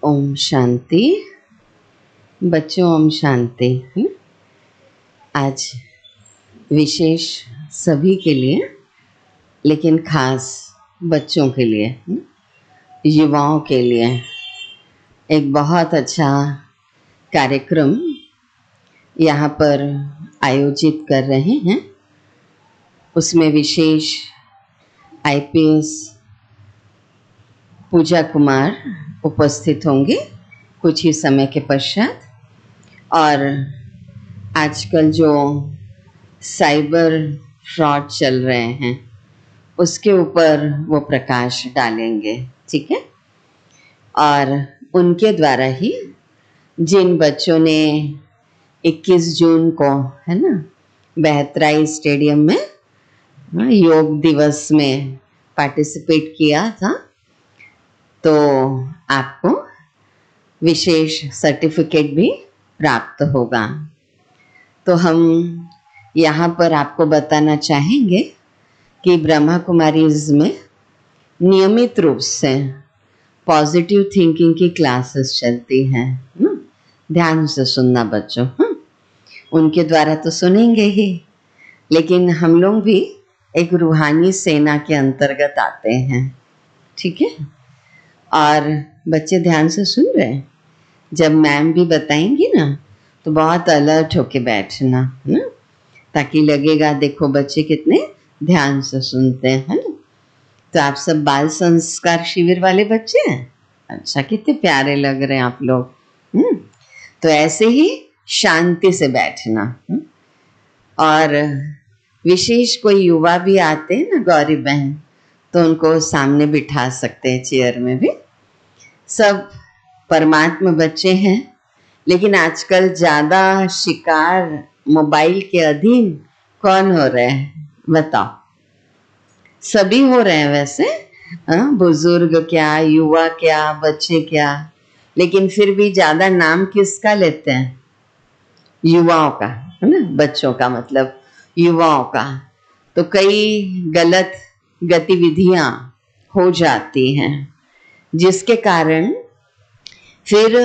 ओम शांति। बच्चों ओम शांति। आज विशेष सभी के लिए, लेकिन खास बच्चों के लिए, युवाओं के लिए एक बहुत अच्छा कार्यक्रम यहाँ पर आयोजित कर रहे हैं। उसमें विशेष आईपीएस पूजा कुमार उपस्थित होंगे कुछ ही समय के पश्चात, और आजकल जो साइबर फ्रॉड चल रहे हैं उसके ऊपर वो प्रकाश डालेंगे, ठीक है। और उनके द्वारा ही जिन बच्चों ने 21 जून को, है ना, बेहतराई स्टेडियम में योग दिवस में पार्टिसिपेट किया था, तो आपको विशेष सर्टिफिकेट भी प्राप्त होगा। तो हम यहाँ पर आपको बताना चाहेंगे कि ब्रह्मा कुमारीज में नियमित रूप से पॉजिटिव थिंकिंग की क्लासेस चलती हैं। ध्यान से सुनना बच्चों। उनके द्वारा तो सुनेंगे ही, लेकिन हम लोग भी एक रूहानी सेना के अंतर्गत आते हैं, ठीक है। और बच्चे ध्यान से सुन रहे हैं। जब मैम भी बताएंगी ना तो बहुत अलर्ट होके बैठना, है ना, ताकि लगेगा देखो बच्चे कितने ध्यान से सुनते हैं, ना। तो आप सब बाल संस्कार शिविर वाले बच्चे हैं। अच्छा, कितने प्यारे लग रहे हैं आप लोग। तो ऐसे ही शांति से बैठना। और विशेष कोई युवा भी आते हैं ना, गौरी बहन, तो उनको सामने बिठा सकते हैं चेयर में भी। सब परमात्मा बच्चे हैं, लेकिन आजकल ज़्यादा शिकार मोबाइल के अधीन कौन हो रहे हैं बताओ? सभी हो रहे हैं वैसे, बुजुर्ग क्या, युवा क्या, बच्चे क्या, लेकिन फिर भी ज़्यादा नाम किसका लेते हैं? युवाओं का, है ना। बच्चों का मतलब युवाओं का। तो कई गलत गतिविधियां हो जाती हैं, जिसके कारण फिर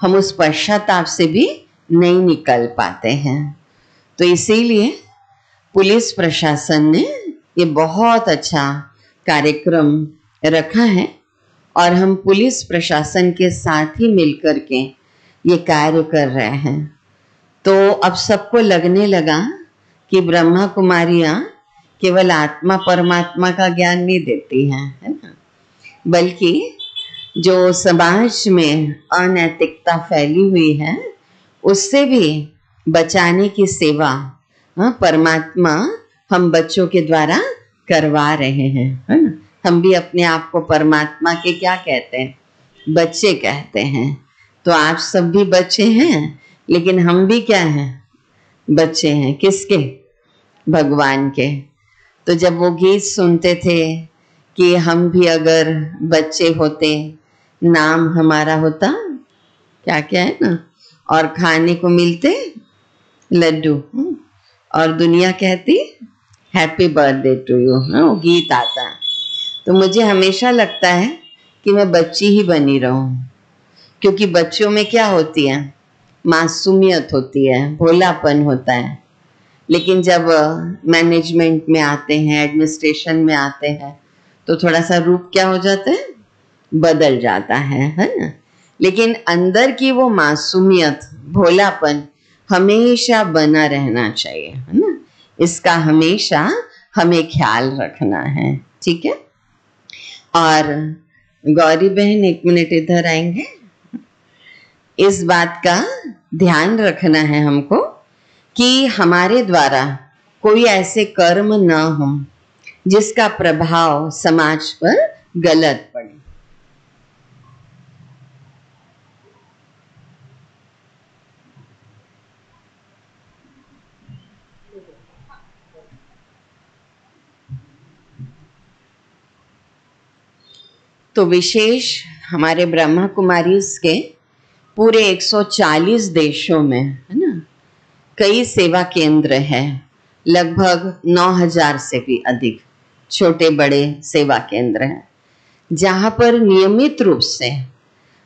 हम उस पश्चाताप से भी नहीं निकल पाते हैं। तो इसीलिए पुलिस प्रशासन ने ये बहुत अच्छा कार्यक्रम रखा है, और हम पुलिस प्रशासन के साथ ही मिलकर के ये कार्य कर रहे हैं। तो अब सबको लगने लगा कि ब्रह्मा कुमारियाँ केवल आत्मा परमात्मा का ज्ञान नहीं देती हैं, है ना, बल्कि जो समाज में अनैतिकता फैली हुई है उससे भी बचाने की सेवा परमात्मा हम बच्चों के द्वारा करवा रहे हैं, है ना। हम भी अपने आप को परमात्मा के क्या कहते हैं? बच्चे कहते हैं। तो आप सब भी बच्चे हैं, लेकिन हम भी क्या हैं? बच्चे हैं। किसके? भगवान के। तो जब वो गीत सुनते थे कि हम भी अगर बच्चे होते, नाम हमारा होता क्या क्या, है ना, और खाने को मिलते लड्डू, और दुनिया कहती हैप्पी बर्थडे टू यू, वो गीत आता है। तो मुझे हमेशा लगता है कि मैं बच्ची ही बनी रहूं, क्योंकि बच्चों में क्या होती है? मासूमियत होती है, भोलापन होता है। लेकिन जब मैनेजमेंट में आते हैं, एडमिनिस्ट्रेशन में आते हैं, तो थोड़ा सा रूप क्या हो जाता है? बदल जाता है ना। लेकिन अंदर की वो मासूमियत, भोलापन हमेशा बना रहना चाहिए, है ना। इसका हमेशा हमें ख्याल रखना है, ठीक है। और गौरी बहन 1 मिनट इधर आएंगे। इस बात का ध्यान रखना है हमको कि हमारे द्वारा कोई ऐसे कर्म न हो जिसका प्रभाव समाज पर गलत पड़े। तो विशेष हमारे ब्रह्मा कुमारीज के पूरे 140 देशों में, है ना, कई सेवा केंद्र हैं। लगभग 9000 से भी अधिक छोटे बड़े सेवा केंद्र हैं, जहाँ पर नियमित रूप से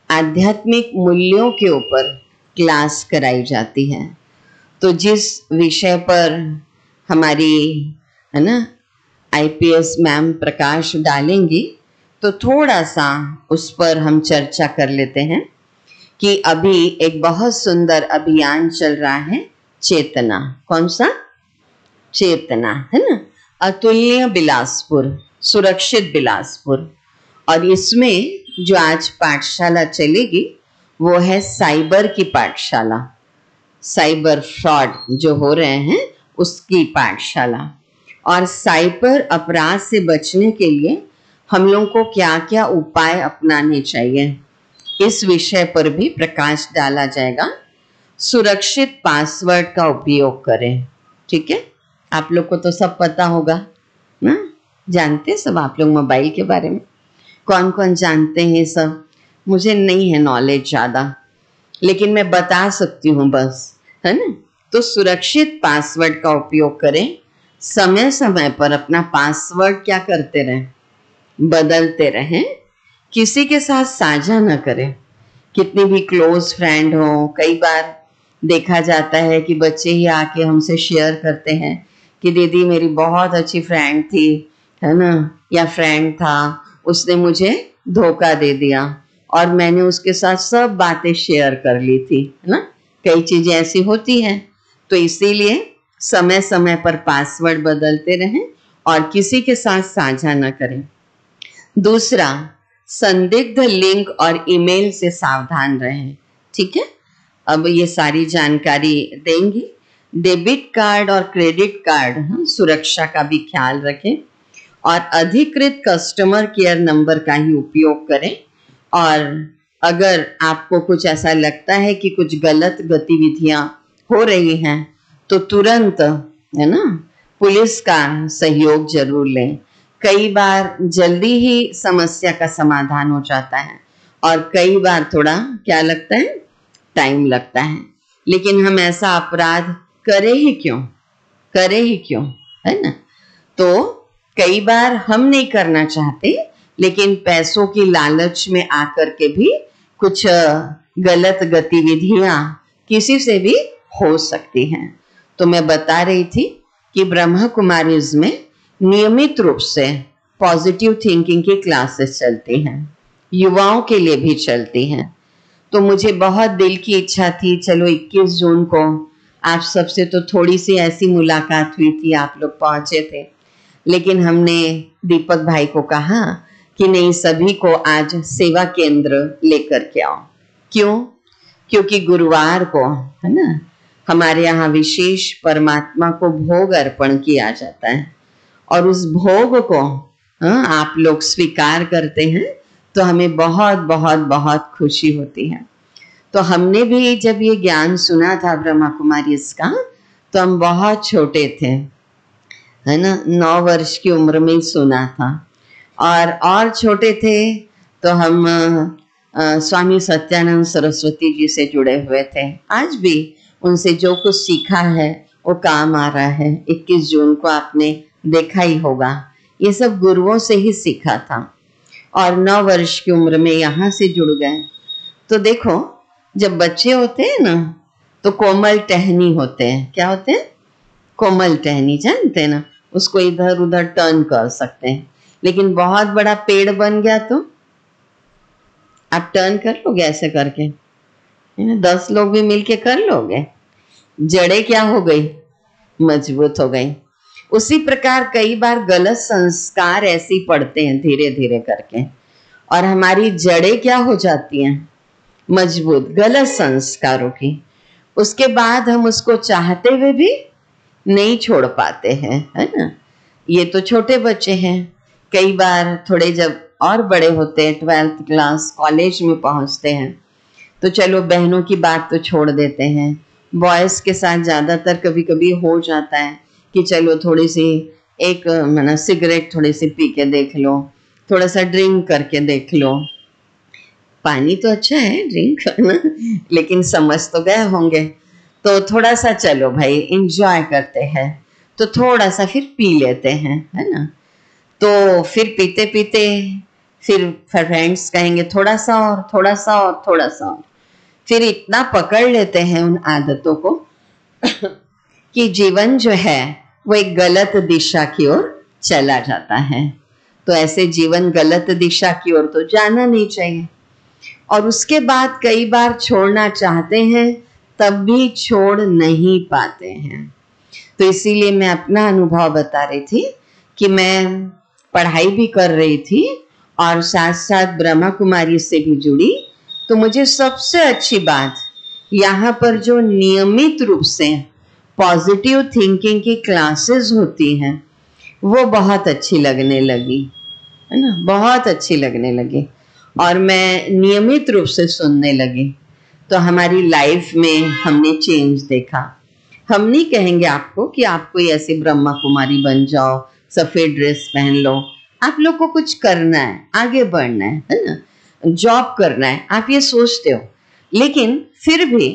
आध्यात्मिक मूल्यों के ऊपर क्लास कराई जाती है। तो जिस विषय पर हमारी है ना आईपीएस मैम प्रकाश डालेंगी, तो थोड़ा सा उस पर हम चर्चा कर लेते हैं कि अभी एक बहुत सुंदर अभियान चल रहा है, चेतना। कौन सा? चेतना, है ना। अतुल्य बिलासपुर, सुरक्षित बिलासपुर। और इसमें जो आज पाठशाला चलेगी वो है साइबर की पाठशाला, साइबर फ्रॉड जो हो रहे हैं उसकी पाठशाला। और साइबर अपराध से बचने के लिए हम लोगों को क्या क्या उपाय अपनाने चाहिए, इस विषय पर भी प्रकाश डाला जाएगा। सुरक्षित पासवर्ड का उपयोग करें, ठीक है। आप लोग को तो सब पता होगा ना, जानते सब आप लोग मोबाइल के बारे में। कौन कौन जानते हैं सब? मुझे नहीं है नॉलेज ज़्यादा, लेकिन मैं बता सकती हूँ बस, है ना। तो सुरक्षित पासवर्ड का उपयोग करें। समय समय पर अपना पासवर्ड क्या करते रहें? बदलते रहें। किसी के साथ साझा न करें, कितनी भी क्लोज फ्रेंड हो। कई बार देखा जाता है कि बच्चे ही आके हमसे शेयर करते हैं कि दीदी मेरी बहुत अच्छी फ्रेंड थी, है ना, या फ्रेंड था, उसने मुझे धोखा दे दिया और मैंने उसके साथ सब बातें शेयर कर ली थी, है ना। कई चीजें ऐसी होती हैं। तो इसीलिए समय समय पर पासवर्ड बदलते रहें और किसी के साथ साझा न करें। दूसरा, संदिग्ध लिंक और ईमेल से सावधान रहें, ठीक है। अब ये सारी जानकारी देंगी। डेबिट कार्ड और क्रेडिट कार्ड सुरक्षा का भी ख्याल रखें और अधिकृत कस्टमर केयर नंबर का ही उपयोग करें। और अगर आपको कुछ ऐसा लगता है कि कुछ गलत गतिविधियां हो रही हैं तो तुरंत, है ना, पुलिस का सहयोग जरूर लें। कई बार जल्दी ही समस्या का समाधान हो जाता है और कई बार थोड़ा क्या लगता है, टाइम लगता है। लेकिन हम ऐसा अपराध करें ही क्यों, है ना। तो कई बार हम नहीं करना चाहते, लेकिन पैसों की लालच में आकर के भी कुछ गलत गतिविधियां किसी से भी हो सकती हैं। तो मैं बता रही थी कि ब्रह्मा कुमारीज में नियमित रूप से पॉजिटिव थिंकिंग की क्लासेस चलती हैं, युवाओं के लिए भी चलती हैं। तो मुझे बहुत दिल की इच्छा थी, चलो 21 जून को आप सबसे तो थोड़ी सी ऐसी मुलाकात हुई थी, आप लोग पहुंचे थे, लेकिन हमने दीपक भाई को कहा कि नहीं, सभी को आज सेवा केंद्र लेकर के आओ। क्यों? क्योंकि गुरुवार को, है ना, हमारे यहाँ विशेष परमात्मा को भोग अर्पण किया जाता है और उस भोग को आप लोग स्वीकार करते हैं तो हमें बहुत बहुत बहुत खुशी होती है। तो हमने भी जब ये ज्ञान सुना था ब्रह्मा कुमारी इसका, तो हम बहुत छोटे थे, है ना, 9 वर्ष की उम्र में ही सुना था। और छोटे थे तो हम स्वामी सत्यानंद सरस्वती जी से जुड़े हुए थे। आज भी उनसे जो कुछ सीखा है वो काम आ रहा है। 21 जून को आपने देखा ही होगा, ये सब गुरुओं से ही सीखा था। और 9 वर्ष की उम्र में यहाँ से जुड़ गए। तो देखो, जब बच्चे होते हैं ना तो कोमल टहनी होते हैं। क्या होते हैं? कोमल टहनी, जानते हैं ना, उसको इधर उधर टर्न कर सकते हैं। लेकिन बहुत बड़ा पेड़ बन गया तो आप टर्न कर लोगे ऐसे करके, 10 लोग भी मिलके कर लोगे। जड़ें क्या हो गई? मजबूत हो गई। उसी प्रकार कई बार गलत संस्कार ऐसे पड़ते हैं धीरे धीरे करके, और हमारी जड़ें क्या हो जाती हैं? मजबूत, गलत संस्कारों की। उसके बाद हम उसको चाहते हुए भी नहीं छोड़ पाते हैं, है ना। ये तो छोटे बच्चे हैं। कई बार थोड़े जब और बड़े होते हैं, 12th क्लास, कॉलेज में पहुंचते हैं, तो चलो बहनों की बात तो छोड़ देते हैं। बॉयज़ के साथ ज़्यादातर कभी कभी हो जाता है कि चलो थोड़ी सी एक माना सिगरेट थोड़ी सी पी के देख लो, थोड़ा सा ड्रिंक करके देख लो। पानी तो अच्छा है ड्रिंक करना, लेकिन समझ तो गए होंगे। तो थोड़ा सा चलो भाई एंजॉय करते हैं, तो थोड़ा सा फिर पी लेते हैं, है ना। तो फिर पीते पीते फिर फ्रेंड्स कहेंगे थोड़ा सा और, थोड़ा सा और, थोड़ा सा और। फिर इतना पकड़ लेते हैं उन आदतों को कि जीवन जो है वो एक गलत दिशा की ओर चला जाता है। तो ऐसे जीवन गलत दिशा की ओर तो जाना नहीं चाहिए। और उसके बाद कई बार छोड़ना चाहते हैं, तब भी छोड़ नहीं पाते हैं। तो इसीलिए मैं अपना अनुभव बता रही थी कि मैं पढ़ाई भी कर रही थी और साथ साथ ब्रह्मा कुमारी से भी जुड़ी। तो मुझे सबसे अच्छी बात यहाँ पर जो नियमित रूप से पॉजिटिव थिंकिंग की क्लासेस होती हैं वो बहुत अच्छी लगने लगी, है ना, बहुत अच्छी लगने लगी। और मैं नियमित रूप से सुनने लगी तो हमारी लाइफ में हमने चेंज देखा। हम नहीं कहेंगे आपको कि आप कोई ऐसी ब्रह्मा कुमारी बन जाओ, सफेद ड्रेस पहन लो। आप लोग को कुछ करना है, आगे बढ़ना है ना, जॉब करना है, आप ये सोचते हो। लेकिन फिर भी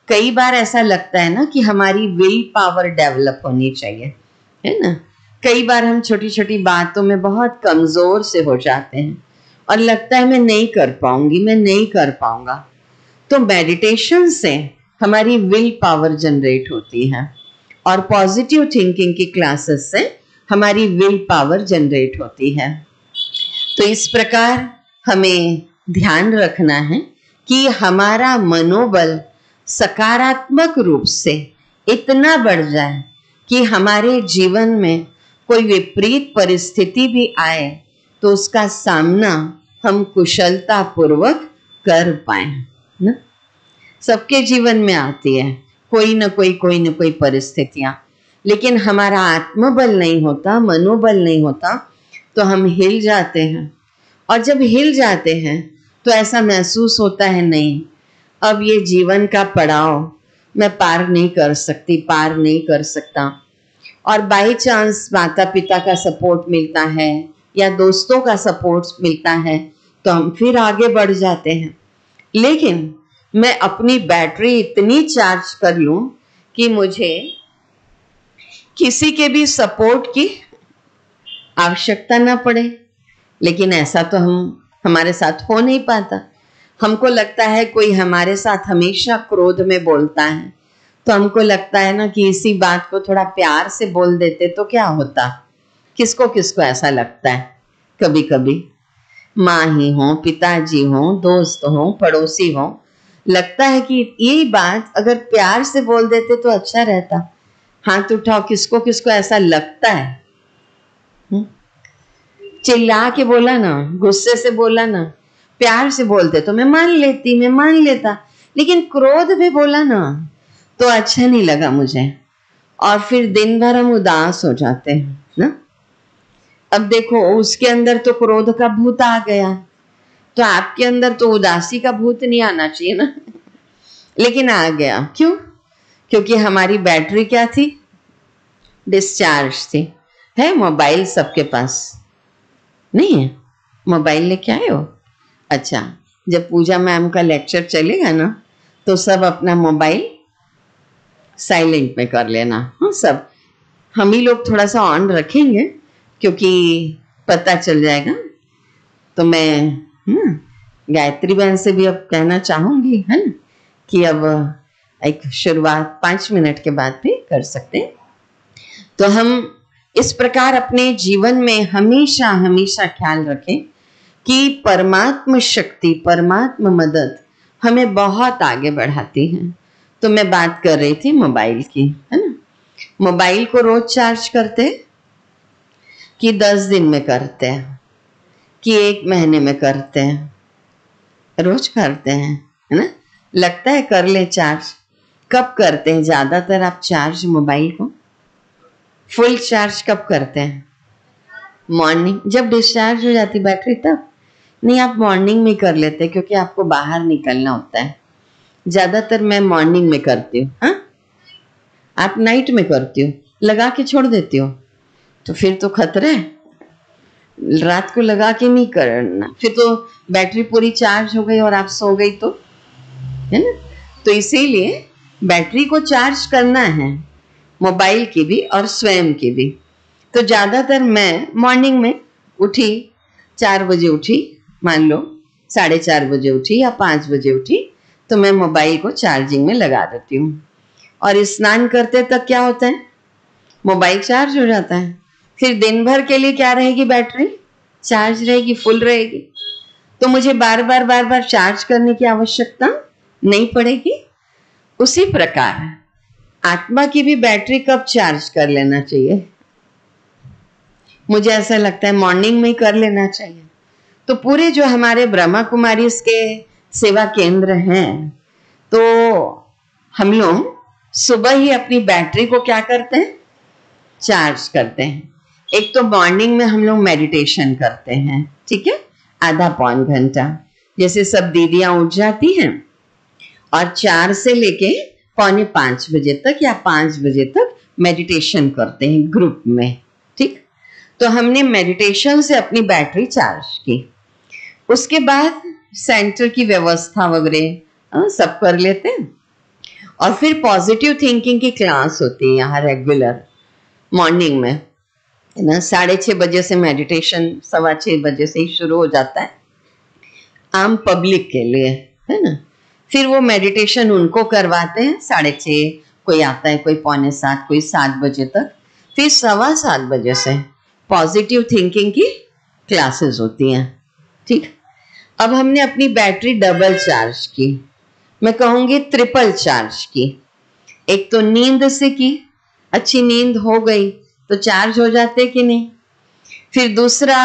कई बार ऐसा लगता है ना कि हमारी विल पावर डेवलप होनी चाहिए, है ना। कई बार हम छोटी छोटी बातों में बहुत कमजोर से हो जाते हैं और लगता है मैं नहीं कर पाऊंगी, मैं नहीं कर पाऊंगा। तो मेडिटेशन से हमारी विल पावर जनरेट होती है और पॉजिटिव थिंकिंग की क्लासेस से हमारी विल पावर जनरेट होती है। तो इस प्रकार हमें ध्यान रखना है कि हमारा मनोबल सकारात्मक रूप से इतना बढ़ जाए कि हमारे जीवन में कोई विपरीत परिस्थिति भी आए तो उसका सामना हम कुशलता पूर्वक कर पाए ना। सबके जीवन में आती है कोई न कोई परिस्थितियां, लेकिन हमारा आत्मबल नहीं होता, मनोबल नहीं होता तो हम हिल जाते हैं। और जब हिल जाते हैं तो ऐसा महसूस होता है नहीं, अब ये जीवन का पड़ाव मैं पार नहीं कर सकती, पार नहीं कर सकता। और बाई चांस माता पिता का सपोर्ट मिलता है या दोस्तों का सपोर्ट मिलता है तो हम फिर आगे बढ़ जाते हैं। लेकिन मैं अपनी बैटरी इतनी चार्ज कर लूं कि मुझे किसी के भी सपोर्ट की आवश्यकता ना पड़े। लेकिन ऐसा तो हमारे साथ हो नहीं पाता। हमको लगता है कोई हमारे साथ हमेशा क्रोध में बोलता है तो हमको लगता है ना कि इसी बात को थोड़ा प्यार से बोल देते तो क्या होता। किसको किसको ऐसा लगता है। कभी कभी माँ ही हो, पिताजी हो, दोस्त हो, पड़ोसी हो, लगता है कि यही बात अगर प्यार से बोल देते तो अच्छा रहता। हाथ उठाओ, किसको किसको ऐसा लगता है। चिल्ला के बोला ना, गुस्से से बोला ना, प्यार से बोलते तो मैं मान लेता, लेकिन क्रोध में बोला ना तो अच्छा नहीं लगा मुझे और फिर दिन भर हम उदास हो जाते हैं ना। अब देखो उसके अंदर तो क्रोध का भूत आ गया तो आपके अंदर तो उदासी का भूत नहीं आना चाहिए ना, लेकिन आ गया। क्यों? क्योंकि हमारी बैटरी क्या थी, डिस्चार्ज थी। है मोबाइल सबके पास नहीं है? मोबाइल लेके आए हो? अच्छा, जब पूजा मैम का लेक्चर चलेगा ना तो सब अपना मोबाइल साइलेंट में कर लेना। हाँ, सब हम ही लोग थोड़ा सा ऑन रखेंगे क्योंकि पता चल जाएगा। तो मैं गायत्री बहन से भी अब कहना चाहूंगी, है ना, कि अब एक शुरुआत 5 मिनट के बाद भी कर सकते हैं। तो हम इस प्रकार अपने जीवन में हमेशा हमेशा ख्याल रखें कि परमात्म शक्ति, परमात्म मदद हमें बहुत आगे बढ़ाती है। तो मैं बात कर रही थी मोबाइल की, है ना। मोबाइल को रोज चार्ज करते कि 10 दिन में करते हैं कि 1 महीने में करते हैं? रोज करते हैं, है ना। लगता है कर ले चार्ज। कब करते हैं ज्यादातर आप चार्ज मोबाइल को? फुल चार्ज कब करते हैं? मॉर्निंग, जब डिस्चार्ज हो जाती बैटरी तब? नहीं, आप मॉर्निंग में कर लेते हैं क्योंकि आपको बाहर निकलना होता है। ज्यादातर मैं मॉर्निंग में करती हूँ। हाँ, आप नाइट में करती हो, लगा के छोड़ देती हो, तो फिर तो खतरा है। रात को लगा के नहीं करना, फिर तो बैटरी पूरी चार्ज हो गई और आप सो गई तो, है ना। तो इसीलिए बैटरी को चार्ज करना है, मोबाइल की भी और स्वयं की भी। तो ज्यादातर मैं मॉर्निंग में उठी, 4 बजे उठी मान लो 4:30 बजे उठी या 5 बजे उठी, तो मैं मोबाइल को चार्जिंग में लगा देती हूँ। और स्नान करते तक क्या होता है, मोबाइल चार्ज हो जाता है। फिर दिन भर के लिए क्या रहेगी, बैटरी चार्ज रहेगी, फुल रहेगी। तो मुझे बार बार चार्ज करने की आवश्यकता नहीं पड़ेगी। उसी प्रकार आत्मा की भी बैटरी कब चार्ज कर लेना चाहिए, मुझे ऐसा लगता है मॉर्निंग में ही कर लेना चाहिए। तो पूरे जो हमारे ब्रह्मा कुमारी के सेवा केंद्र हैं, तो हम लोग सुबह ही अपनी बैटरी को क्या करते हैं, चार्ज करते हैं। एक तो मॉर्निंग में हम लोग मेडिटेशन करते हैं, ठीक है, आधा पौन घंटा। जैसे सब दीदियां उठ जाती हैं और 4 से लेके 4:45 बजे तक या 5 बजे तक मेडिटेशन करते हैं ग्रुप में, ठीक। तो हमने मेडिटेशन से अपनी बैटरी चार्ज की। उसके बाद सेंटर की व्यवस्था वगैरह सब कर लेते हैं। और फिर पॉजिटिव थिंकिंग की क्लास होती है यहाँ रेगुलर मॉर्निंग में, है ना। 6:30 बजे से मेडिटेशन 6:15 बजे से ही शुरू हो जाता है आम पब्लिक के लिए, है ना। फिर वो मेडिटेशन उनको करवाते हैं 6:30, कोई आता है कोई 6:45, कोई 7 बजे तक। फिर 7:15 बजे से पॉजिटिव थिंकिंग की क्लासेस होती हैं, ठीक। अब हमने अपनी बैटरी डबल चार्ज की, मैं कहूँगी ट्रिपल चार्ज की। एक तो नींद से की, अच्छी नींद हो गई तो चार्ज हो जाते कि नहीं। फिर दूसरा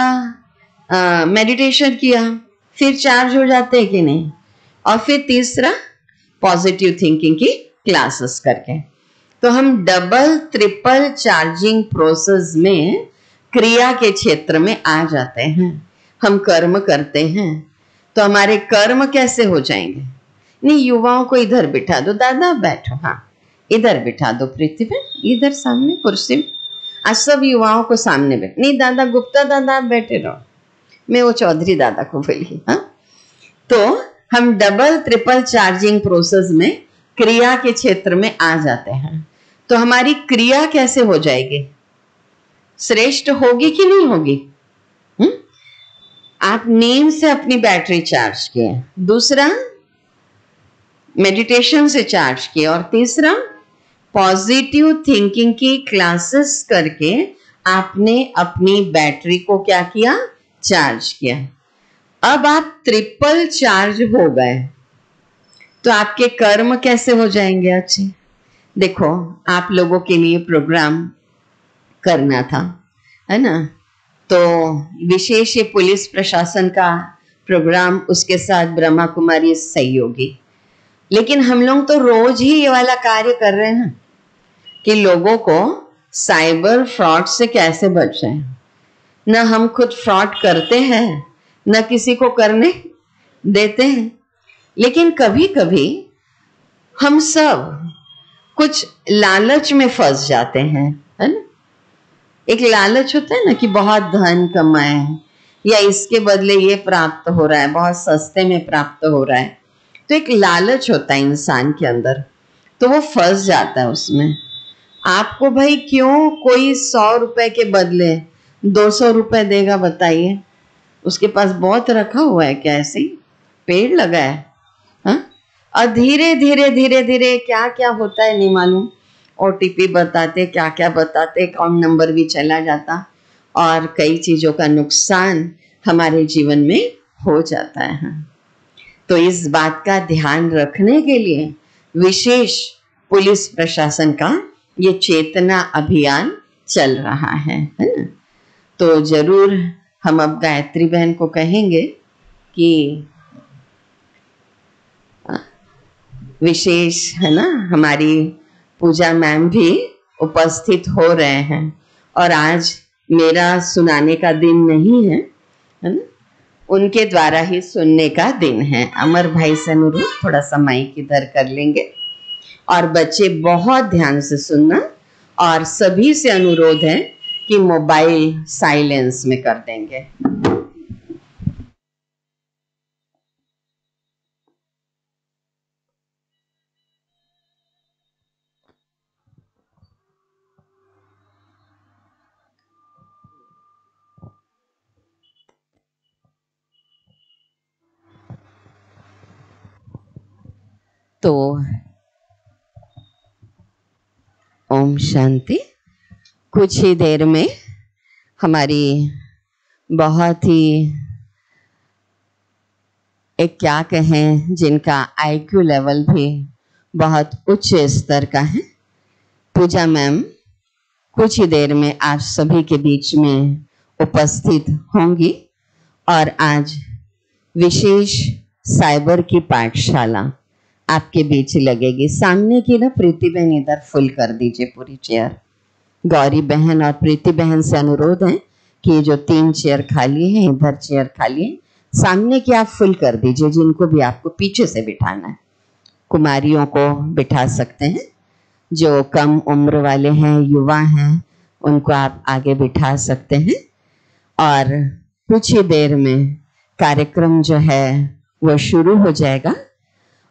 मेडिटेशन किया, फिर चार्ज हो जाते कि नहीं। और फिर तीसरा पॉजिटिव थिंकिंग की क्लासेस करके, तो हम डबल ट्रिपल चार्जिंग प्रोसेस में क्रिया के क्षेत्र में आ जाते हैं। हम कर्म करते हैं तो हमारे कर्म कैसे हो जाएंगे। नहीं, युवाओं को इधर बिठा दो, दादा बैठो, हाँ इधर बिठा दो, पृथ्वी इधर सामने कुर्सी में। आज सब युवाओं को सामने बैठ, नहीं दादा गुप्ता दादा आप बैठे रहो, मैं वो चौधरी दादा को बोली, हाँ। तो हम डबल ट्रिपल चार्जिंग प्रोसेस में क्रिया के क्षेत्र में आ जाते हैं। तो हमारी क्रिया कैसे हो जाएगी, श्रेष्ठ होगी कि नहीं होगी। आप नींद से अपनी बैटरी चार्ज किए, दूसरा मेडिटेशन से चार्ज किए, और तीसरा पॉजिटिव थिंकिंग की क्लासेस करके आपने अपनी बैटरी को क्या किया, चार्ज किया। अब आप ट्रिपल चार्ज हो गए, तो आपके कर्म कैसे हो जाएंगे अच्छे। देखो, आप लोगों के लिए प्रोग्राम करना था, है ना। तो विशेष ये पुलिस प्रशासन का प्रोग्राम, उसके साथ ब्रह्मा कुमारी सहयोगी। लेकिन हम लोग तो रोज ही ये वाला कार्य कर रहे हैं कि लोगों को साइबर फ्रॉड से कैसे बचाएं। न हम खुद फ्रॉड करते हैं, न किसी को करने देते हैं। लेकिन कभी कभी हम सब कुछ लालच में फंस जाते हैं, है ना। एक लालच होता है ना कि बहुत धन कमाए, या इसके बदले ये प्राप्त हो रहा है, बहुत सस्ते में प्राप्त हो रहा है। तो एक लालच होता है इंसान के अंदर, तो वो फंस जाता है उसमें। आपको भाई क्यों कोई 100 रुपए के बदले 200 रुपए देगा, बताइए। उसके पास बहुत रखा हुआ है क्या, ऐसे ही पेड़ लगा है, हाँ। और धीरे धीरे धीरे धीरे क्या क्या होता है नहीं मालूम, ओटीपी बताते, क्या क्या बताते, अकाउंट नंबर भी चला जाता, और कई चीजों का नुकसान हमारे जीवन में हो जाता है। तो इस बात का ध्यान रखने के लिए विशेष पुलिस प्रशासन का ये चेतना अभियान चल रहा है ना। तो जरूर हम अब गायत्री बहन को कहेंगे कि विशेष, है ना, हमारी पूजा मैम भी उपस्थित हो रहे हैं। और आज मेरा सुनाने का दिन नहीं है, है ना, उनके द्वारा ही सुनने का दिन है। अमर भाई से अनुरोध, थोड़ा सा माइक इधर कर लेंगे, और बच्चे बहुत ध्यान से सुनना, और सभी से अनुरोध है कि मोबाइल साइलेंस में कर देंगे। तो ओम शांति। कुछ ही देर में हमारी बहुत ही एक क्या कहें, जिनका आईक्यू लेवल भी बहुत उच्च स्तर का है, पूजा मैम कुछ ही देर में आप सभी के बीच में उपस्थित होंगी और आज विशेष साइबर की पाठशाला आपके बीच लगेगी। सामने की ना प्रीति बहन इधर फुल कर दीजिए पूरी चेयर। गौरी बहन और प्रीति बहन से अनुरोध है कि जो 3 चेयर खाली है, इधर चेयर खाली है, सामने की आप फुल कर दीजिए। जिनको भी आपको पीछे से बिठाना है, कुमारियों को बिठा सकते हैं, जो कम उम्र वाले हैं, युवा हैं, उनको आप आगे बिठा सकते हैं। और कुछ ही देर में कार्यक्रम जो है वो शुरू हो जाएगा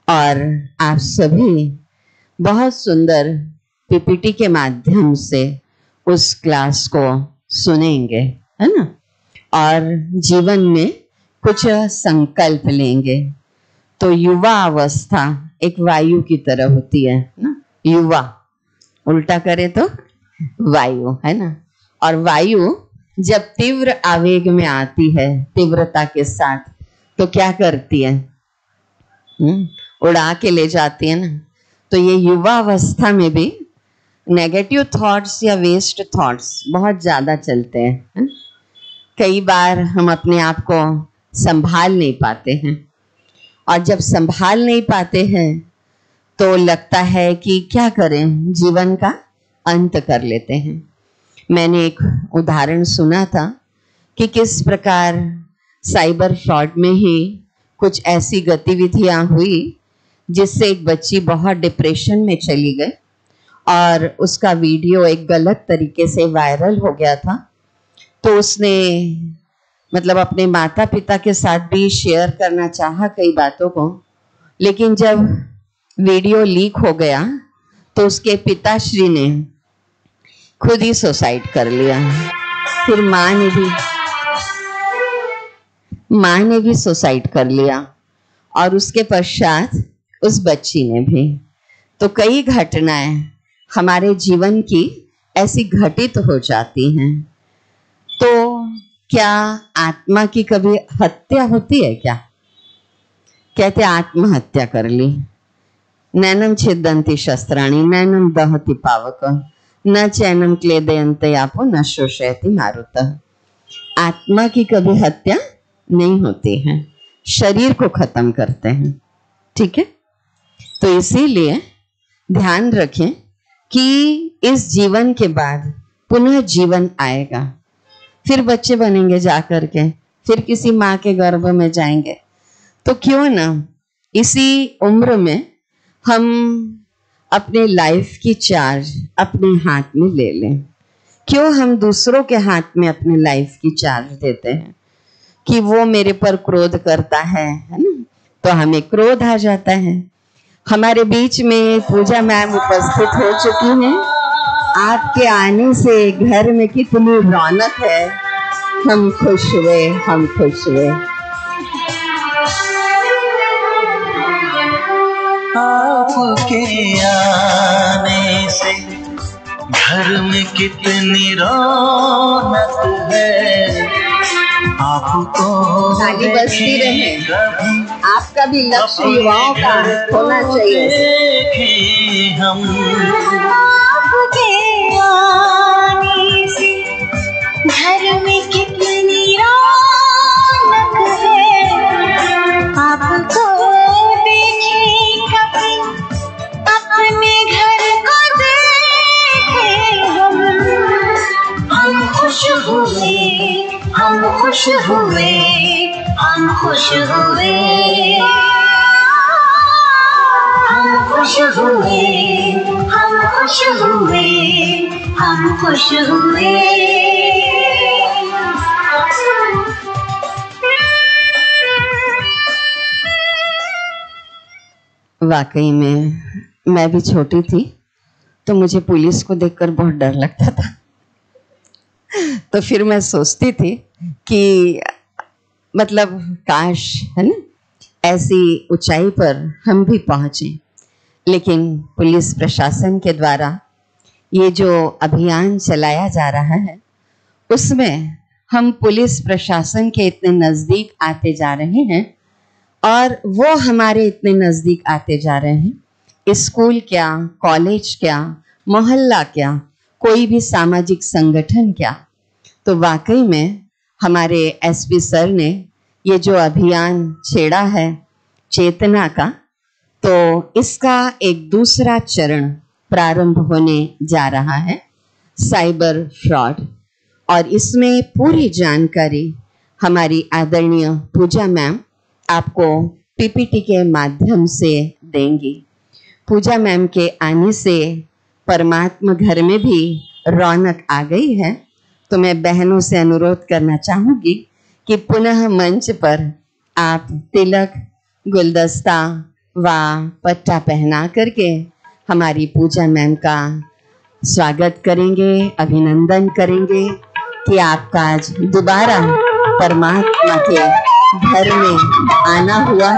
और आप सभी बहुत सुंदर पीपीटी के माध्यम से उस क्लास को सुनेंगे, है ना, और जीवन में कुछ संकल्प लेंगे। तो युवा अवस्था एक वायु की तरह होती है ना, युवा उल्टा करे तो वायु, है ना। और वायु जब तीव्र आवेग में आती है, तीव्रता के साथ, तो क्या करती है, उड़ा के ले जाती है ना। तो ये युवा अवस्था में भी नेगेटिव थॉट्स या वेस्ट थॉट्स बहुत ज़्यादा चलते हैं, है ना? कई बार हम अपने आप को संभाल नहीं पाते हैं, और जब संभाल नहीं पाते हैं तो लगता है कि क्या करें, जीवन का अंत कर लेते हैं। मैंने एक उदाहरण सुना था कि किस प्रकार साइबर फ्रॉड में ही कुछ ऐसी गतिविधियां हुई जिससे एक बच्ची बहुत डिप्रेशन में चली गई और उसका वीडियो एक गलत तरीके से वायरल हो गया था। तो उसने मतलब अपने माता पिता के साथ भी शेयर करना चाहा कई बातों को, लेकिन जब वीडियो लीक हो गया तो उसके पिताश्री ने खुद ही सुसाइड कर लिया। फिर माँ ने भी सुसाइड कर लिया और उसके पश्चात उस बच्ची ने भी। तो कई घटनाएं हमारे जीवन की ऐसी घटित हो जाती हैं। तो क्या आत्मा की कभी हत्या होती है क्या? कहते आत्महत्या कर ली। नैनम छिदन्ति शस्त्राणि नैनम दहति पावक न चैनम क्लेदयन्ते आपो न शोषयति मारुतः। आत्मा की कभी हत्या नहीं होती है, शरीर को खत्म करते हैं, ठीक है। तो इसीलिए ध्यान रखें कि इस जीवन के बाद पुनः जीवन आएगा, फिर बच्चे बनेंगे जाकर के, फिर किसी माँ के गर्भ में जाएंगे। तो क्यों ना इसी उम्र में हम अपने लाइफ की चार्ज अपने हाथ में ले लें। क्यों हम दूसरों के हाथ में अपने लाइफ की चार्ज देते हैं कि वो मेरे पर क्रोध करता है ना, तो हमें क्रोध आ जाता है। हमारे बीच में पूजा मैम उपस्थित हो चुकी हैं। आपके आने से घर में कितनी रौनक है। हम खुश हुए, हम खुश हुए। आपके आने से घर में कितनी रौनक है। आपको ताली बजती रहे। आपका भी लक्ष्य युवाओं का होना चाहिए। हम आपके आने से घर में कितनी रौनक है। आपको देखे कभी अपने घर को देखे हम खुश हुए, हम खुश हुए, हम खुश हुए, हम खुश हुए, हम खुश हुए, हम खुश हुए। वाकई में मैं भी छोटी थी तो मुझे पुलिस को देखकर बहुत डर लगता था। तो फिर मैं सोचती थी कि मतलब काश, है ना, ऐसी ऊंचाई पर हम भी पहुंचे। लेकिन पुलिस प्रशासन के द्वारा ये जो अभियान चलाया जा रहा है उसमें हम पुलिस प्रशासन के इतने नज़दीक आते जा रहे हैं और वो हमारे इतने नज़दीक आते जा रहे हैं। स्कूल क्या, कॉलेज क्या, मोहल्ला क्या, कोई भी सामाजिक संगठन क्या, तो वाकई में हमारे एसपी सर ने ये जो अभियान छेड़ा है चेतना का, तो इसका एक दूसरा चरण प्रारंभ होने जा रहा है, साइबर फ्रॉड। और इसमें पूरी जानकारी हमारी आदरणीय पूजा मैम आपको पीपीटी के माध्यम से देंगी। पूजा मैम के आने से परमात्मा घर में भी रौनक आ गई है, तो मैं बहनों से अनुरोध करना चाहूँगी कि पुनः मंच पर आप तिलक, गुलदस्ता व पट्टा पहना करके हमारी पूजा मैम का स्वागत करेंगे, अभिनंदन करेंगे कि आपका आज दोबारा परमात्मा के घर में आना हुआ।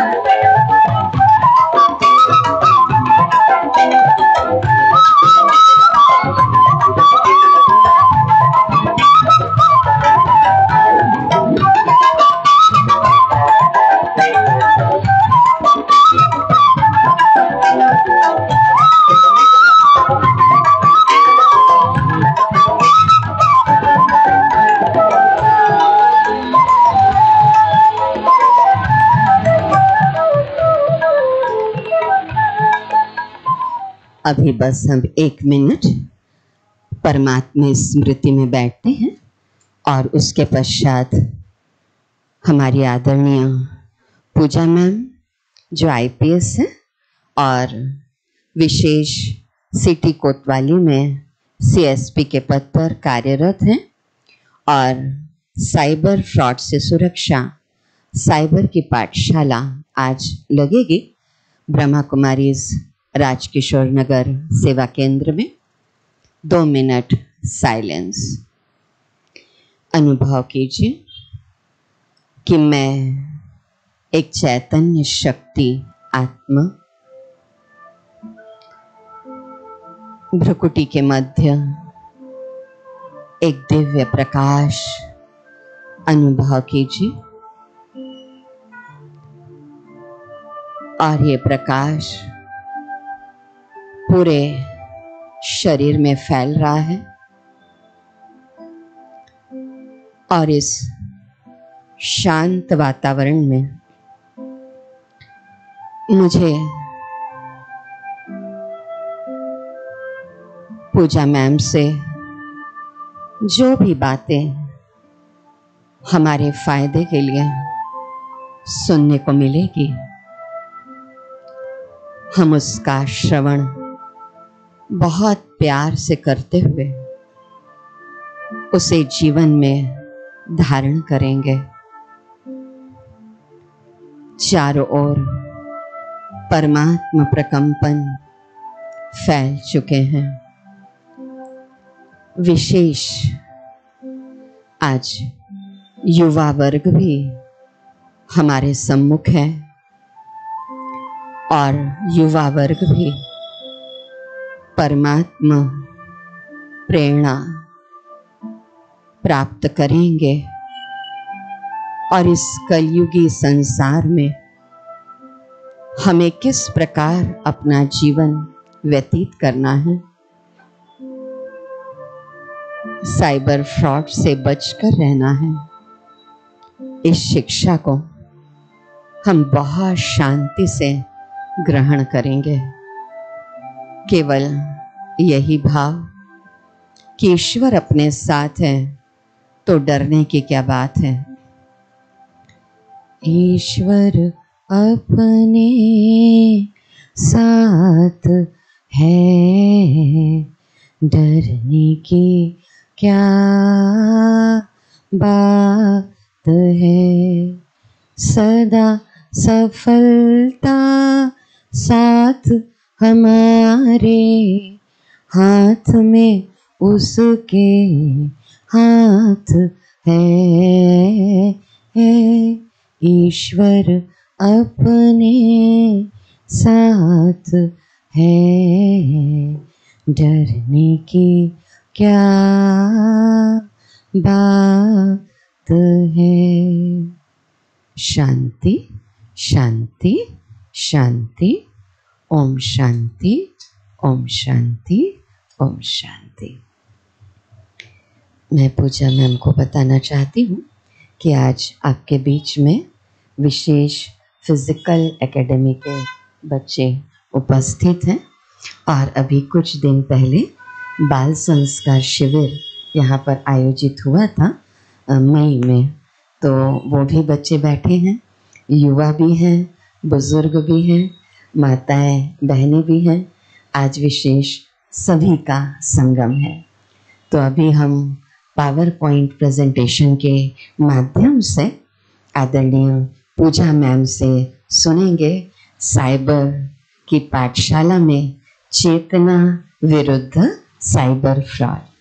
अभी बस हम 1 मिनट परमात्मा स्मृति में बैठते हैं और उसके पश्चात हमारी आदरणीय पूजा मैम जो आईपीएस है और विशेष सिटी कोतवाली में सीएसपी के पद पर कार्यरत हैं और साइबर फ्रॉड से सुरक्षा साइबर की पाठशाला आज लगेगी ब्रह्मा कुमारीज राजकिशोर नगर सेवा केंद्र में। 2 मिनट साइलेंस। अनुभव कीजिए कि मैं एक चैतन्य शक्ति आत्मा भ्रुकुटी के मध्य एक दिव्य प्रकाश अनुभव कीजिए और ये प्रकाश पूरे शरीर में फैल रहा है और इस शांत वातावरण में मुझे पूजा मैम से जो भी बातें हमारे फायदे के लिए सुनने को मिलेगी, हम उसका श्रवण बहुत प्यार से करते हुए उसे जीवन में धारण करेंगे। चारों ओर परमात्मा प्रकंपन फैल चुके हैं। विशेष आज युवा वर्ग भी हमारे सम्मुख है और युवा वर्ग भी परमात्मा प्रेरणा प्राप्त करेंगे और इस कलयुगी संसार में हमें किस प्रकार अपना जीवन व्यतीत करना है, साइबर फ्रॉड से बचकर रहना है, इस शिक्षा को हम बहुत शांति से ग्रहण करेंगे। केवल यही भाव कि ईश्वर अपने साथ है तो डरने की क्या बात है। ईश्वर अपने साथ है, डरने की क्या बात है। सदा सफलता साथ हमारे, हाथ में उसके हाथ है। ईश्वर अपने साथ है, डरने की क्या बात है। शांति शांति शांति। ओम शांति ओम शांति ओम शांति। मैं पूजा मैम को बताना चाहती हूँ कि आज आपके बीच में विशेष फिजिकल एकेडमी के बच्चे उपस्थित हैं और अभी कुछ दिन पहले बाल संस्कार शिविर यहाँ पर आयोजित हुआ था मई में, तो वो भी बच्चे बैठे हैं, युवा भी हैं, बुजुर्ग भी हैं, माताएं बहनें भी हैं। आज विशेष सभी का संगम है। तो अभी हम पावर पॉइंट प्रेजेंटेशन के माध्यम से आदरणीय पूजा मैम से सुनेंगे साइबर की पाठशाला में चेतना विरुद्ध साइबर फ्रॉड।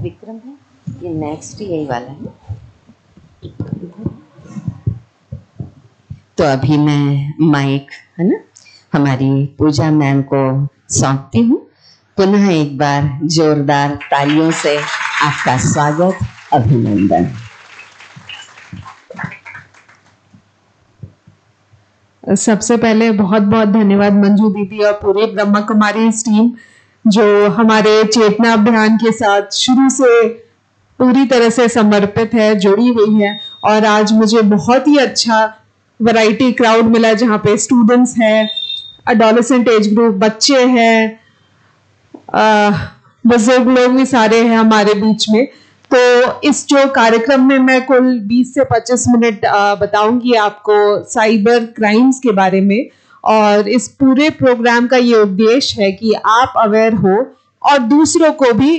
विक्रम है, ये नेक्स्ट यही वाला है। तो अभी मैं माइक है ना हमारी पूजा मैम को सौंपती हूँ। पुनः एक बार जोरदार तालियों से आपका स्वागत, अभिनंदन। सबसे पहले बहुत बहुत धन्यवाद मंजू दीदी और पूरे ब्रह्मा कुमारी टीम जो हमारे चेतना अभियान के साथ शुरू से पूरी तरह से समर्पित है, जुड़ी हुई है। और आज मुझे बहुत ही अच्छा वैरायटी क्राउड मिला जहाँ पे स्टूडेंट्स हैं, एडोलेसेंट एज ग्रुप, बच्चे हैं, बुजुर्ग लोग भी सारे हैं हमारे बीच में। तो इस जो कार्यक्रम में मैं कुल 20 से 25 मिनट बताऊंगी आपको साइबर क्राइम्स के बारे में। और इस पूरे प्रोग्राम का ये उद्देश्य है कि आप अवेयर हो और दूसरों को भी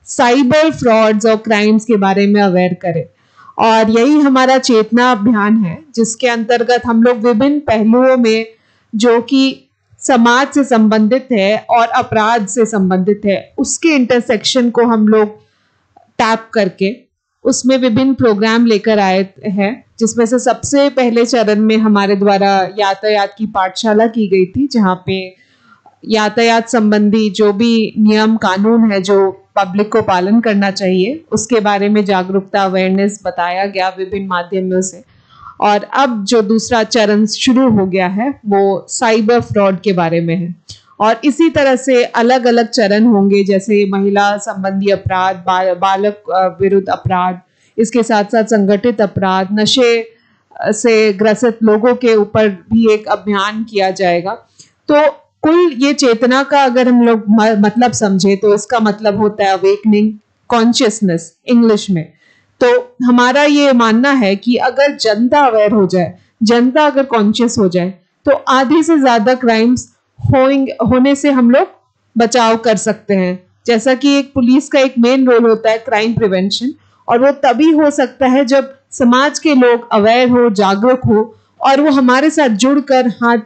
साइबर फ्रॉड्स और क्राइम्स के बारे में अवेयर करें। और यही हमारा चेतना अभियान है जिसके अंतर्गत हम लोग विभिन्न पहलुओं में जो कि समाज से संबंधित है और अपराध से संबंधित है उसके इंटरसेक्शन को हम लोग टैप करके उसमें विभिन्न प्रोग्राम लेकर आए हैं, जिसमें से सबसे पहले चरण में हमारे द्वारा यातायात की पाठशाला की गई थी, जहाँ पे यातायात संबंधी जो भी नियम कानून है जो पब्लिक को पालन करना चाहिए उसके बारे में जागरूकता अवेयरनेस बताया गया विभिन्न माध्यमों से। और अब जो दूसरा चरण शुरू हो गया है वो साइबर फ्रॉड के बारे में है। और इसी तरह से अलग अलग चरण होंगे, जैसे महिला संबंधी अपराध, बालक विरुद्ध अपराध, इसके साथ साथ संगठित अपराध, नशे से ग्रसित लोगों के ऊपर भी एक अभियान किया जाएगा। तो कुल ये चेतना का अगर हम लोग मतलब समझे तो इसका मतलब होता है अवेकनिंग कॉन्शियसनेस इंग्लिश में। तो हमारा ये मानना है कि अगर जनता अवेयर हो जाए, जनता अगर कॉन्शियस हो जाए तो आधे से ज्यादा क्राइम्स होने से हम लोग बचाव कर सकते हैं। जैसा कि एक पुलिस का एक मेन रोल होता है क्राइम प्रिवेंशन, और वो तभी हो सकता है जब समाज के लोग अवेयर हो, जागरूक हो और वो हमारे साथ जुड़कर हाथ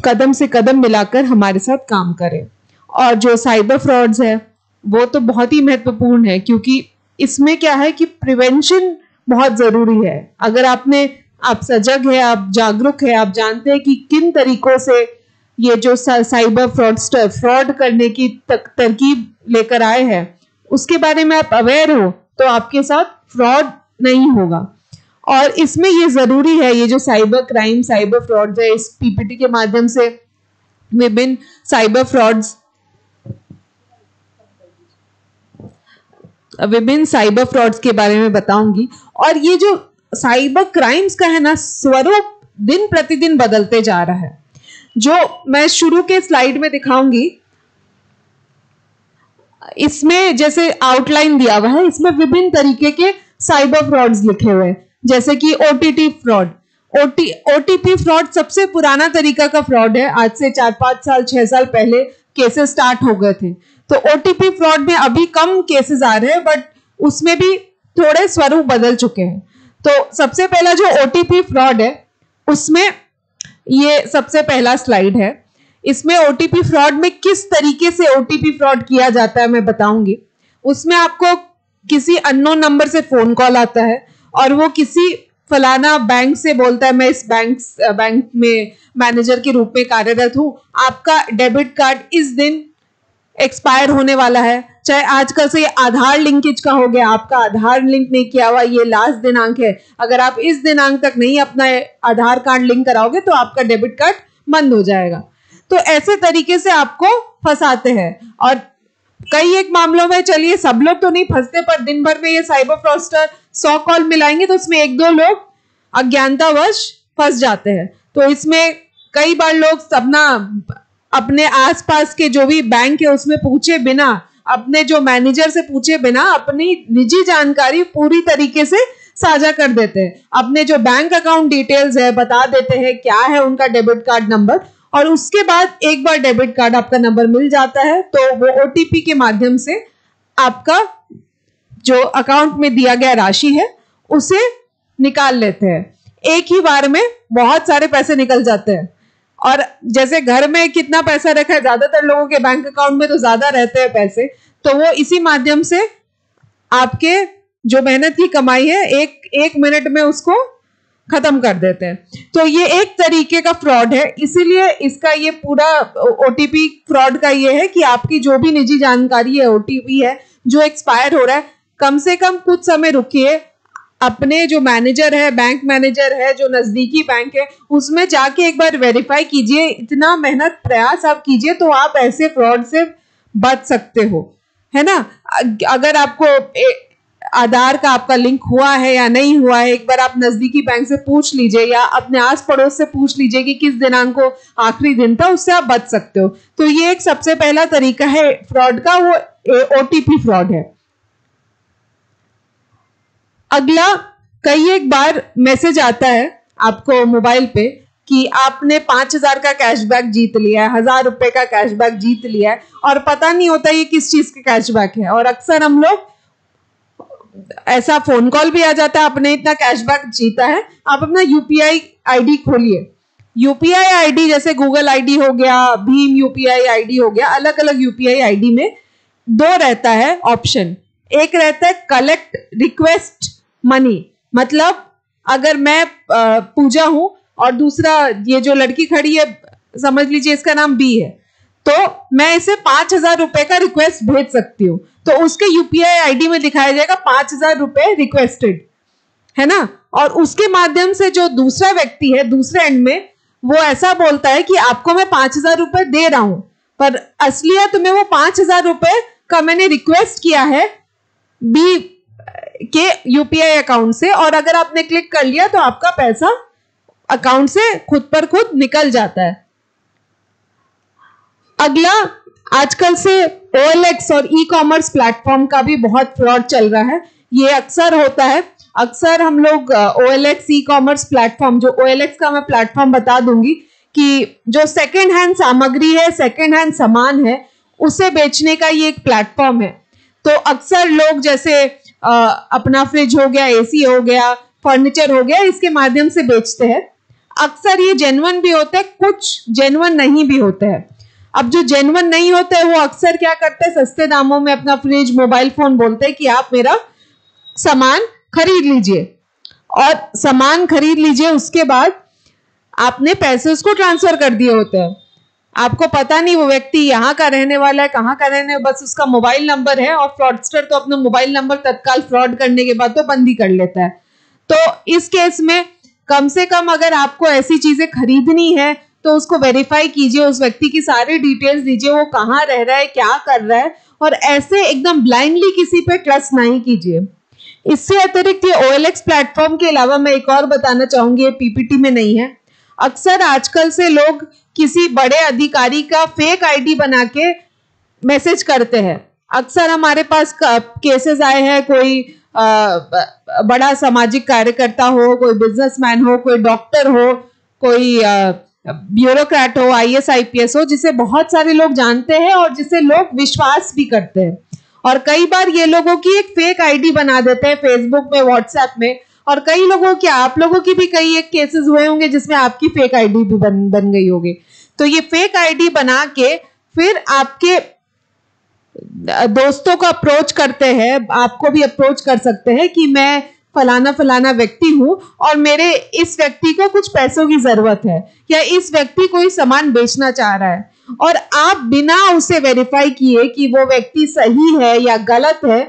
कदम से कदम मिलाकर हमारे साथ काम करें। और जो साइबर फ्रॉड्स है वो तो बहुत ही महत्वपूर्ण है, क्योंकि इसमें क्या है कि प्रिवेंशन बहुत जरूरी है। अगर आप सजग है, आप जागरूक है, आप जानते हैं कि किन तरीकों से ये जो साइबर फ्रॉडस्टर फ्रॉड करने की तरकीब लेकर आए हैं उसके बारे में आप अवेयर हो तो आपके साथ फ्रॉड नहीं होगा। और इसमें ये जरूरी है, ये जो साइबर क्राइम साइबर फ्रॉड है, इस पीपीटी के माध्यम से विभिन्न साइबर फ्रॉड्स के बारे में बताऊंगी। और ये जो साइबर क्राइम्स का है ना स्वरूप दिन प्रतिदिन बदलते जा रहा है, जो मैं शुरू के स्लाइड में दिखाऊंगी। इसमें जैसे आउटलाइन दिया हुआ है, इसमें विभिन्न तरीके के साइबर फ्रॉड्स लिखे हुए हैं, जैसे कि ओटीटी फ्रॉड। ओटीपी फ्रॉड सबसे पुराना तरीका का फ्रॉड है। आज से 4-5 साल 6 साल पहले केसेस स्टार्ट हो गए थे। तो ओटीपी फ्रॉड में अभी कम केसेस आ रहे हैं, बट उसमें भी थोड़े स्वरूप बदल चुके हैं। तो सबसे पहला जो ओटीपी फ्रॉड है उसमें ये सबसे पहला स्लाइड है। इसमें ओटीपी फ्रॉड में किस तरीके से ओटीपी फ्रॉड किया जाता है मैं बताऊंगी। उसमें आपको किसी अननोन नंबर से फोन कॉल आता है और वो किसी फलाना बैंक से बोलता है मैं इस बैंक में मैनेजर के रूप में कार्यरत हूं, आपका डेबिट कार्ड इस दिन एक्सपायर होने वाला है। चाहे आजकल से ये आधार लिंकेज का हो गया, आपका आधार लिंक नहीं किया हुआ, ये लास्ट दिनांक है, अगर आप इस दिनांक तक नहीं अपना आधार कार्ड लिंक कराओगे तो आपका डेबिट कार्ड बंद हो जाएगा। तो ऐसे तरीके से आपको फंसाते हैं। और कई एक मामलों में, चलिए सब लोग तो नहीं फंसते, पर दिन भर में ये साइबर फ्रॉडस्टर 100 कॉल मिलाएंगे तो उसमें 1-2 लोग अज्ञानतावश फंस जाते हैं। तो इसमें कई बार लोग अपने आसपास के जो भी बैंक है उसमें पूछे बिना, अपने जो मैनेजर से पूछे बिना अपनी निजी जानकारी पूरी तरीके से साझा कर देते हैं। अपने जो बैंक अकाउंट डिटेल्स है बता देते हैं, क्या है उनका डेबिट कार्ड नंबर, और उसके बाद एक बार डेबिट कार्ड आपका नंबर मिल जाता है तो वो OTP के माध्यम से आपका जो अकाउंट में दिया गया राशि है उसे निकाल लेते हैं। एक ही बार में बहुत सारे पैसे निकल जाते हैं। और जैसे घर में कितना पैसा रखा है, ज्यादातर लोगों के बैंक अकाउंट में तो ज्यादा रहते हैं पैसे, तो वो इसी माध्यम से आपके जो मेहनत की कमाई है एक मिनट में उसको खत्म कर देते हैं। तो ये एक तरीके का फ्रॉड है। इसीलिए इसका ये पूरा OTP फ्रॉड का ये है कि आपकी जो भी निजी जानकारी है, OTP है जो एक्सपायर हो रहा है, कम से कम कुछ समय रुकिए, अपने जो मैनेजर है, बैंक मैनेजर है, जो नजदीकी बैंक है, उसमें जाके एक बार वेरीफाई कीजिए। इतना मेहनत प्रयास आप कीजिए तो आप ऐसे फ्रॉड से बच सकते हो, है ना। अगर आपको आधार का आपका लिंक हुआ है या नहीं हुआ है, एक बार आप नजदीकी बैंक से पूछ लीजिए या अपने आस पड़ोस से पूछ लीजिए कि किस दिनांक को आखिरी दिन था, उससे आप बच सकते हो। तो ये एक सबसे पहला तरीका है फ्रॉड का, वो OTP फ्रॉड है। अगला, कई एक बार मैसेज आता है आपको मोबाइल पे कि आपने 5,000 का कैशबैक जीत लिया है, 1,000 रुपए का कैशबैक जीत लिया है, और पता नहीं होता ये किस चीज का कैशबैक है। और अक्सर हम लोग, ऐसा फोन कॉल भी आ जाता है, आपने इतना कैशबैक जीता है, आप अपना UPI ID खोलिए। UPI ID जैसे गूगल ID हो गया, भीम UPI ID हो गया, अलग अलग UPI ID में 2 रहता है ऑप्शन। एक रहता है कलेक्ट रिक्वेस्ट मनी, मतलब अगर मैं पूजा हूं और दूसरा ये जो लड़की खड़ी है, समझ लीजिए इसका नाम B है, तो मैं इसे 5,000 रुपए का रिक्वेस्ट भेज सकती हूँ। तो उसके UPI ID में दिखाया जाएगा 5,000 रुपए रिक्वेस्टेड, है ना। और उसके माध्यम से जो दूसरा व्यक्ति है दूसरे एंड में, वो ऐसा बोलता है कि आपको मैं 5,000 रुपए दे रहा हूं, पर असलियत में वो 5,000 रुपए का मैंने रिक्वेस्ट किया है B के UPI अकाउंट से, और अगर आपने क्लिक कर लिया तो आपका पैसा अकाउंट से खुद पर खुद निकल जाता है। अगला, आजकल से OLX और ई-कॉमर्स प्लेटफॉर्म का भी बहुत फ्रॉड चल रहा है। ये अक्सर होता है, अक्सर हम लोग OLX ई-कॉमर्स प्लेटफॉर्म, जो OLX का मैं प्लेटफॉर्म बता दूंगी कि जो सेकेंड हैंड सामग्री है, सेकेंड हैंड सामान है, उसे बेचने का ये एक प्लेटफॉर्म है। तो अक्सर लोग जैसे अपना फ्रिज हो गया, AC हो गया, फर्नीचर हो गया, इसके माध्यम से बेचते हैं। अक्सर ये जेन्युइन भी होते हैं, कुछ जेन्युइन नहीं भी होते हैं। अब जो जेन्युइन नहीं होते हैं वो अक्सर क्या करते हैं, सस्ते दामों में अपना फ्रिज, मोबाइल फोन बोलते हैं कि आप मेरा सामान खरीद लीजिए, और सामान खरीद लीजिए, उसके बाद आपने पैसे उसको ट्रांसफर कर दिए होते हैं। आपको पता नहीं वो व्यक्ति यहाँ का रहने वाला है, कहाँ का रहने, बस उसका मोबाइल नंबर है, और फ्रॉडस्टर तो अपना मोबाइल नंबर तत्काल फ्रॉड करने के बाद तो बंद ही कर लेता है। तो इस केस में कम से कम अगर आपको ऐसी चीजें खरीदनी है तो उसको वेरीफाई कीजिए, उस व्यक्ति की सारी डिटेल्स दीजिए, वो कहाँ रह रहा है, क्या कर रहा है, और ऐसे एकदम ब्लाइंडली किसी पे ट्रस्ट नहीं कीजिए। इससे अतिरिक्त ये OLX प्लेटफॉर्म के अलावा मैं एक और बताना चाहूंगी, ये PPT में नहीं है। अक्सर आजकल से लोग किसी बड़े अधिकारी का फेक ID बना के मैसेज करते हैं। अक्सर हमारे पास केसेस आए हैं, कोई बड़ा सामाजिक कार्यकर्ता हो, कोई बिजनेसमैन हो, कोई डॉक्टर हो, कोई ब्यूरोक्रेट हो, IAS IPS हो, जिसे बहुत सारे लोग जानते हैं और जिसे लोग विश्वास भी करते हैं। और कई बार ये लोगों की एक फेक ID बना देते हैं फेसबुक में, व्हाट्सएप में, और कई लोगों की, आप लोगों की भी कई एक केसेस हुए होंगे जिसमें आपकी फेक ID भी बन गई होगी। तो ये फेक ID बना के फिर आपके दोस्तों को अप्रोच करते हैं, आपको भी अप्रोच कर सकते हैं कि मैं फलाना फलाना व्यक्ति हूँ और मेरे इस व्यक्ति को कुछ पैसों की जरूरत है, या इस व्यक्ति कोई सामान बेचना चाह रहा है, और आप बिना उसे वेरीफाई किए कि वो व्यक्ति सही है या गलत है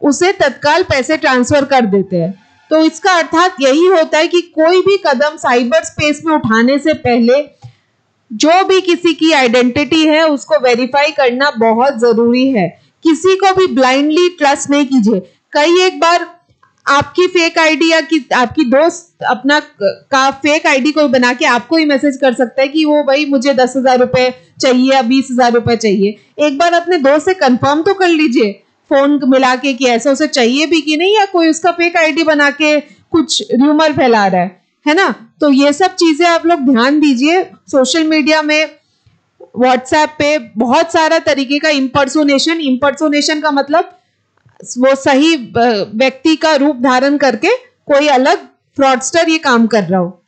उसे तत्काल पैसे ट्रांसफर कर देते हैं। तो इसका अर्थात यही होता है कि कोई भी कदम साइबर स्पेस में उठाने से पहले जो भी किसी की आइडेंटिटी है उसको वेरीफाई करना बहुत जरूरी है। किसी को भी ब्लाइंडली ट्रस्ट नहीं कीजिए। कई एक बार आपकी फेक आईडी या कि आपकी दोस्त अपना का फेक आईडी कोई बना के आपको ही मैसेज कर सकता है कि वो भाई मुझे 10,000 रुपए चाहिए या 20,000 रुपए चाहिए। एक बार अपने दोस्त से कंफर्म तो कर लीजिए फोन मिला के कि ऐसा उसे चाहिए भी कि नहीं, या कोई उसका फेक आईडी बना के कुछ र्यूमर फैला रहा है ना। तो ये सब चीजें आप लोग ध्यान दीजिए। सोशल मीडिया में व्हाट्सएप पे बहुत सारा तरीके का इम्पर्सोनेशन का मतलब वो सही व्यक्ति का रूप धारण करके कोई अलग फ्रॉडस्टर ये काम कर रहा हो।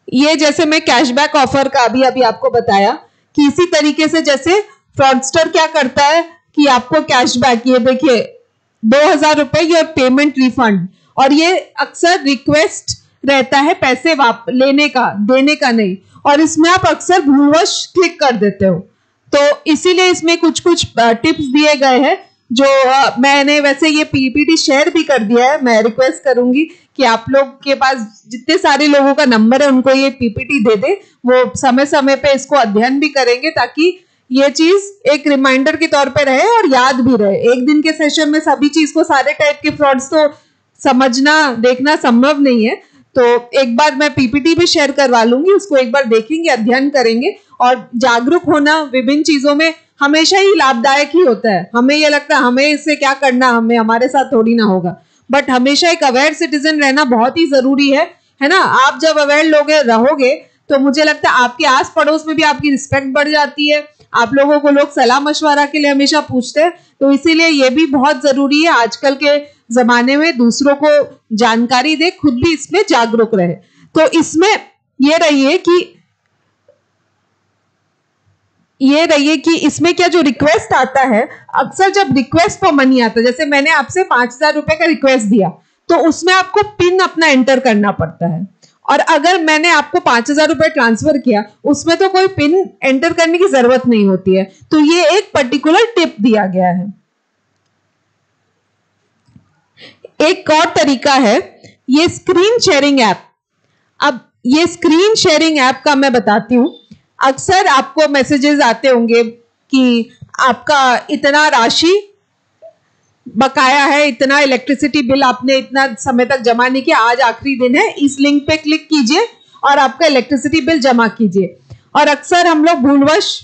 ये जैसे मैं कैशबैक ऑफर का अभी आपको बताया कि इसी तरीके से जैसे फ्रॉडस्टर क्या करता है कि आपको कैशबैक, ये देखिए 2,000 रुपए योर पेमेंट रिफंड, और ये अक्सर रिक्वेस्ट रहता है पैसे लेने का, देने का नहीं, और इसमें आप अक्सर भूलवश क्लिक कर देते हो। तो इसीलिए इसमें कुछ टिप्स दिए गए हैं जो मैंने वैसे ये पीपीटी शेयर भी कर दिया है। मैं रिक्वेस्ट करूंगी कि आप लोग के पास जितने सारे लोगों का नंबर है उनको ये पीपीटी दे दे, वो समय समय पे इसको अध्ययन भी करेंगे ताकि ये चीज एक रिमाइंडर के तौर पे रहे और याद भी रहे। एक दिन के सेशन में सभी चीज को, सारे टाइप के फ्रॉड्स तो समझना देखना संभव नहीं है। तो एक बार मैं पीपीटी भी शेयर करवा लूंगी, उसको एक बार देखेंगे, अध्ययन करेंगे। और जागरूक होना विभिन्न चीजों में हमेशा ही लाभदायक ही होता है। हमें ये लगता है हमें इससे क्या करना, हमारे साथ थोड़ी ना होगा, बट हमेशा एक अवेयर सिटीजन रहना बहुत ही जरूरी है ना। आप जब अवेयर लोग रहोगे तो मुझे लगता है आपके आस पड़ोस में भी आपकी रिस्पेक्ट बढ़ जाती है। आप लोगों को लोग सलाह मशवरा के लिए हमेशा पूछते हैं, तो इसीलिए ये भी बहुत जरूरी है आजकल के जमाने में दूसरों को जानकारी दे, खुद भी इसमें जागरूक रहे। तो इसमें ये रहिए कि इसमें क्या जो रिक्वेस्ट आता है, अक्सर जब रिक्वेस्ट पर मनी आता है, जैसे मैंने आपसे 5,000 रुपए का रिक्वेस्ट दिया तो उसमें आपको पिन अपना एंटर करना पड़ता है, और अगर मैंने आपको 5,000 रुपए ट्रांसफर किया उसमें तो कोई पिन एंटर करने की जरूरत नहीं होती है। तो ये एक पर्टिकुलर टिप दिया गया है। एक और तरीका है ये स्क्रीन शेयरिंग ऐप। अब ये स्क्रीन शेयरिंग ऐप का मैं बताती हूं। अक्सर आपको मैसेजेस आते होंगे कि आपका इतना राशि बकाया है, इतना इलेक्ट्रिसिटी बिल आपने इतना समय तक जमा नहीं किया, आज आखिरी दिन है, इस लिंक पे क्लिक कीजिए और आपका इलेक्ट्रिसिटी बिल जमा कीजिए। और अक्सर हम लोग भूलवश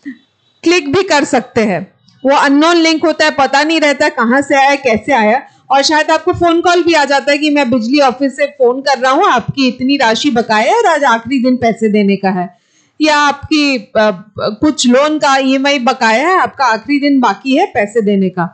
क्लिक भी कर सकते हैं। वो अननोन लिंक होता है, पता नहीं रहता कहां से आया, कैसे आया, और शायद आपको फोन कॉल भी आ जाता है कि मैं बिजली ऑफिस से फोन कर रहा हूं, आपकी इतनी राशि बकाया है और आज आखिरी दिन पैसे देने का है, या आपकी कुछ लोन का ईएमआई बकाया है, आपका आखिरी दिन बाकी है पैसे देने का।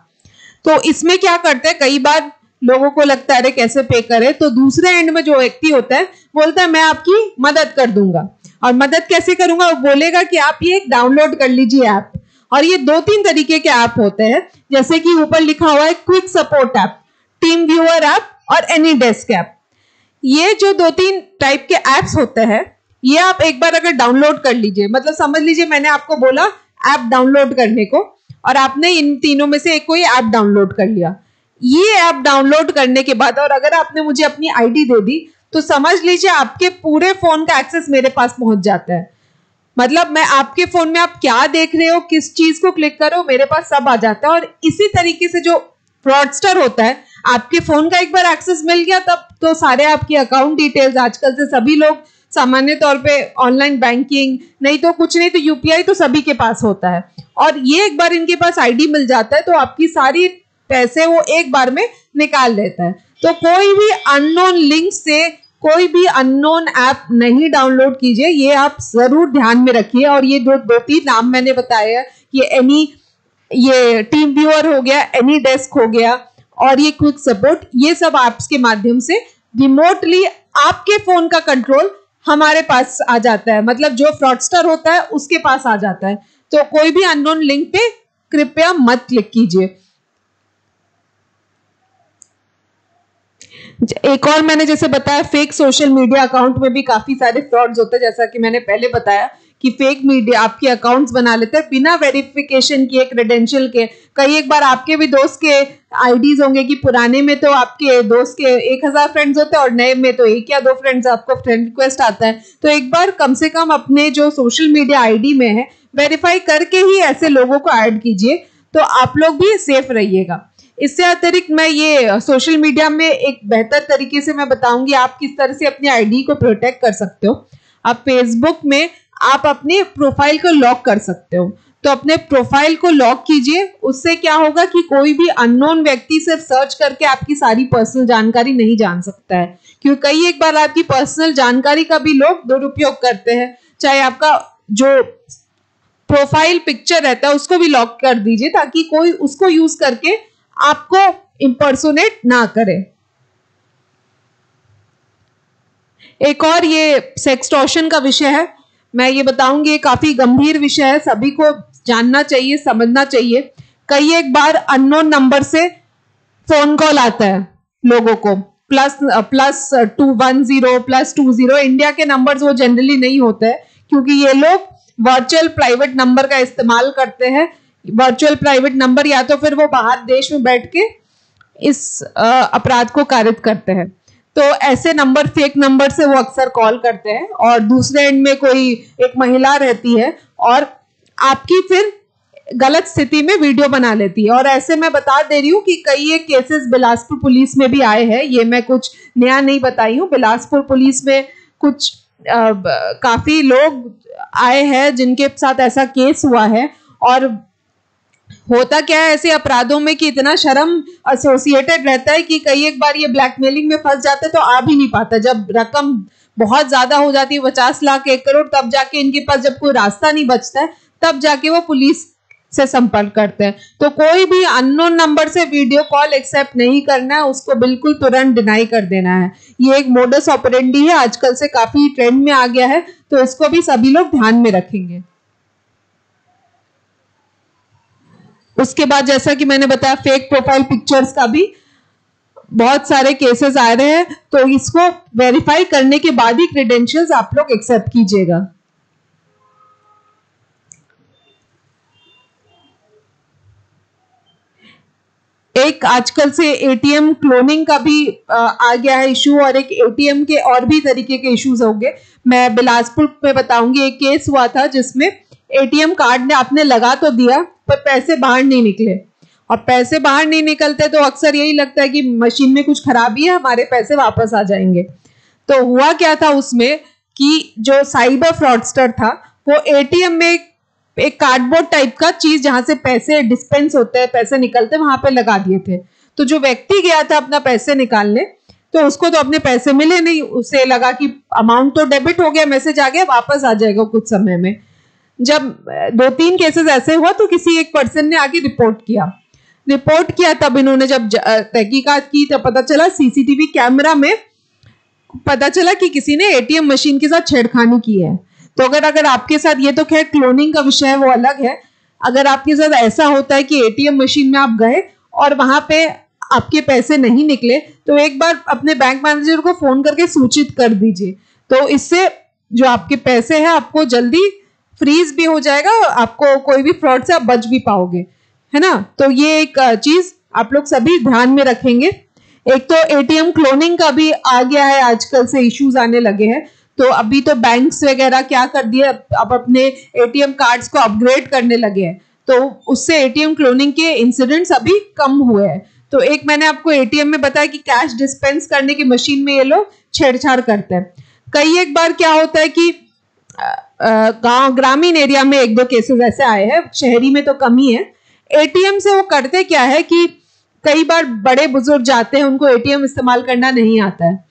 तो इसमें क्या करते हैं, कई बार लोगों को लगता है अरे कैसे पे करें, तो दूसरे एंड में जो व्यक्ति होता है बोलता है मैं आपकी मदद कर दूंगा। और मदद कैसे करूंगा, वो बोलेगा कि आप ये डाउनलोड कर लीजिए ऐप। और ये 2-3 तरीके के ऐप होते हैं, जैसे कि ऊपर लिखा हुआ है quick support app, team viewer app और एनी डेस्क ऐप। ये जो 2-3 टाइप के ऐप्स होते हैं, ये आप एक बार अगर डाउनलोड कर लीजिए, मतलब समझ लीजिए मैंने आपको बोला ऐप डाउनलोड करने को और आपने इन तीनों में से एक कोई ऐप डाउनलोड कर लिया। ये ऐप डाउनलोड करने के बाद और अगर आपने मुझे अपनी आईडी दे दी तो समझ लीजिए आपके पूरे फोन का एक्सेस मेरे पास पहुंच जाता है। मतलब मैं आपके फोन में आप क्या देख रहे हो, किस चीज को क्लिक करो, मेरे पास सब आ जाता है। और इसी तरीके से जो फ्रॉडस्टर होता है, आपके फोन का एक बार एक्सेस मिल गया तब तो सारे आपकी अकाउंट डिटेल्स, आजकल से सभी लोग सामान्य तौर पे ऑनलाइन बैंकिंग नहीं तो कुछ नहीं तो यूपीआई तो सभी के पास होता है, और ये एक बार इनके पास आईडी मिल जाता है तो आपकी सारी पैसे वो एक बार में निकाल लेता है। तो कोई भी अननोन लिंक से कोई भी अननोन ऐप नहीं डाउनलोड कीजिए, ये आप जरूर ध्यान में रखिए। और ये 2-3 नाम मैंने बताया, ये टीम व्यूअर हो गया, एनी डेस्क हो गया और ये क्विक सपोर्ट, ये सब ऐप्स के माध्यम से रिमोटली आपके फोन का कंट्रोल हमारे पास आ जाता है, मतलब जो फ्रॉडस्टर होता है उसके पास आ जाता है। तो कोई भी अननोन लिंक पे कृपया मत क्लिक कीजिए। एक और मैंने जैसे बताया, फेक सोशल मीडिया अकाउंट में भी काफी सारे फ्रॉड्स होते हैं। जैसा कि मैंने पहले बताया कि फेक मीडिया आपके अकाउंट्स बना लेते हैं बिना वेरिफिकेशन किए, क्रेडेंशियल के। कई एक बार आपके भी दोस्त के आईडीज होंगे कि पुराने में तो आपके दोस्त के 1000 फ्रेंड्स होते हैं और नए में तो 1 या 2 फ्रेंड्स, आपको फ्रेंड रिक्वेस्ट आता है। तो एक बार कम से कम अपने जो सोशल मीडिया आईडी में है वेरीफाई करके ही ऐसे लोगों को ऐड कीजिए, तो आप लोग भी सेफ रहिएगा। इससे अतिरिक्त मैं ये सोशल मीडिया में एक बेहतर तरीके से मैं बताऊंगी आप किस तरह से अपनी आईडी को प्रोटेक्ट कर सकते हो। आप फेसबुक में आप अपनी प्रोफाइल को लॉक कर सकते हो, तो अपने प्रोफाइल को लॉक कीजिए। उससे क्या होगा कि कोई भी अननोन व्यक्ति सिर्फ सर्च करके आपकी सारी पर्सनल जानकारी नहीं जान सकता है, क्योंकि कई एक बार आपकी पर्सनल जानकारी का भी लोग दुरुपयोग करते हैं। चाहे आपका जो प्रोफाइल पिक्चर रहता है उसको भी लॉक कर दीजिए ताकि कोई उसको यूज करके आपको इंपर्सोनेट ना करे। एक और ये सेक्सटॉर्शन का विषय है, मैं ये बताऊंगी, ये काफी गंभीर विषय है, सभी को जानना चाहिए, समझना चाहिए। कई एक बार अननोन नंबर से फोन कॉल आता है लोगों को, +210 इंडिया के नंबर्स वो जनरली नहीं होते हैं, क्योंकि ये लोग वर्चुअल प्राइवेट नंबर का इस्तेमाल करते हैं। वर्चुअल प्राइवेट नंबर या तो फिर वो बाहर देश में बैठ के इस अपराध को कारित करते हैं। तो ऐसे नंबर, फेक नंबर से वो अक्सर कॉल करते हैं और दूसरे एंड में कोई एक महिला रहती है और आपकी फिर गलत स्थिति में वीडियो बना लेती है। और ऐसे मैं बता दे रही हूँ कि कई एक केसेस बिलासपुर पुलिस में भी आए हैं, ये मैं कुछ नया नहीं बताई हूँ। बिलासपुर पुलिस में कुछ काफी लोग आए हैं जिनके साथ ऐसा केस हुआ है। और होता क्या है ऐसे अपराधों में कि इतना शर्म एसोसिएटेड रहता है कि कई एक बार ये ब्लैकमेलिंग में फंस जाते तो आ भी नहीं पाता। जब रकम बहुत ज्यादा हो जाती है, 50 लाख 1 करोड़, तब जाके इनके पास जब कोई रास्ता नहीं बचता है तब जाके वो पुलिस से संपर्क करते हैं। तो कोई भी अननोन नंबर से वीडियो कॉल एक्सेप्ट नहीं करना है, उसको बिल्कुल तुरंत डिनाई कर देना है। ये एक मोडस ऑपरेंडी है, आजकल से काफी ट्रेंड में आ गया है, तो इसको भी सभी लोग ध्यान में रखेंगे। उसके बाद जैसा कि मैंने बताया, फेक प्रोफाइल पिक्चर्स का भी बहुत सारे केसेस आ रहे हैं, तो इसको वेरीफाई करने के बाद ही क्रेडेंशियल्स आप लोग एक्सेप्ट कीजिएगा। एक आजकल से एटीएम क्लोनिंग का भी आ गया है इशू, और एक एटीएम के और भी तरीके के इश्यूज होंगे। मैं बिलासपुर में बताऊंगी, एक केस हुआ था जिसमें एटीएम कार्ड ने आपने लगा तो दिया पर पैसे बाहर नहीं निकले, और पैसे बाहर नहीं निकलते तो अक्सर यही लगता है कि मशीन में कुछ खराबी है, हमारे पैसे वापस आ जाएंगे। तो हुआ क्या था उसमें कि जो साइबर फ्रॉडस्टर था वो एटीएम में एक कार्डबोर्ड टाइप का चीज जहां से पैसे डिस्पेंस होते हैं, पैसे निकलते हैं, वहां पे लगा दिए थे। तो जो व्यक्ति गया था अपना पैसे निकालने, तो उसको तो अपने पैसे मिले नहीं, उसे लगा कि अमाउंट तो डेबिट हो गया, मैसेज आ गया, वापस आ जाएगा कुछ समय में। जब 2-3 केसेस ऐसे हुआ तो किसी एक पर्सन ने आके रिपोर्ट किया। तब इन्होंने जब तहकीकात की तो पता चला, सीसीटीवी कैमरा में पता चला कि किसी ने एटीएम मशीन के साथ छेड़खानी की है। तो अगर आपके साथ, ये तो खैर क्लोनिंग का विषय है, वो अलग है, अगर आपके साथ ऐसा होता है कि एटीएम मशीन में आप गए और वहां पे आपके पैसे नहीं निकले, तो एक बार अपने बैंक मैनेजर को फोन करके सूचित कर दीजिए। तो इससे जो आपके पैसे हैं आपको जल्दी फ्रीज भी हो जाएगा, आपको कोई भी फ्रॉड से आप बच भी पाओगे, है ना। तो ये एक चीज आप लोग सभी ध्यान में रखेंगे। एक तो एटीएम क्लोनिंग का भी आ गया है, आजकल से इश्यूज आने लगे हैं। तो अभी तो बैंक्स वगैरह क्या कर दिए, अब अपने एटीएम कार्ड्स को अपग्रेड करने लगे हैं, तो उससे एटीएम क्लोनिंग के इंसिडेंट्स अभी कम हुए हैं। तो एक मैंने आपको एटीएम में बताया कि कैश डिस्पेंस करने की मशीन में ये लोग छेड़छाड़ करते हैं। कई एक बार क्या होता है कि गांव, ग्रामीण एरिया में 1-2 केसेस ऐसे आए हैं, शहरी में तो कम ही है। एटीएम से वो करते क्या है कि कई बार बड़े बुजुर्ग जाते हैं, उनको एटीएम इस्तेमाल करना नहीं आता है,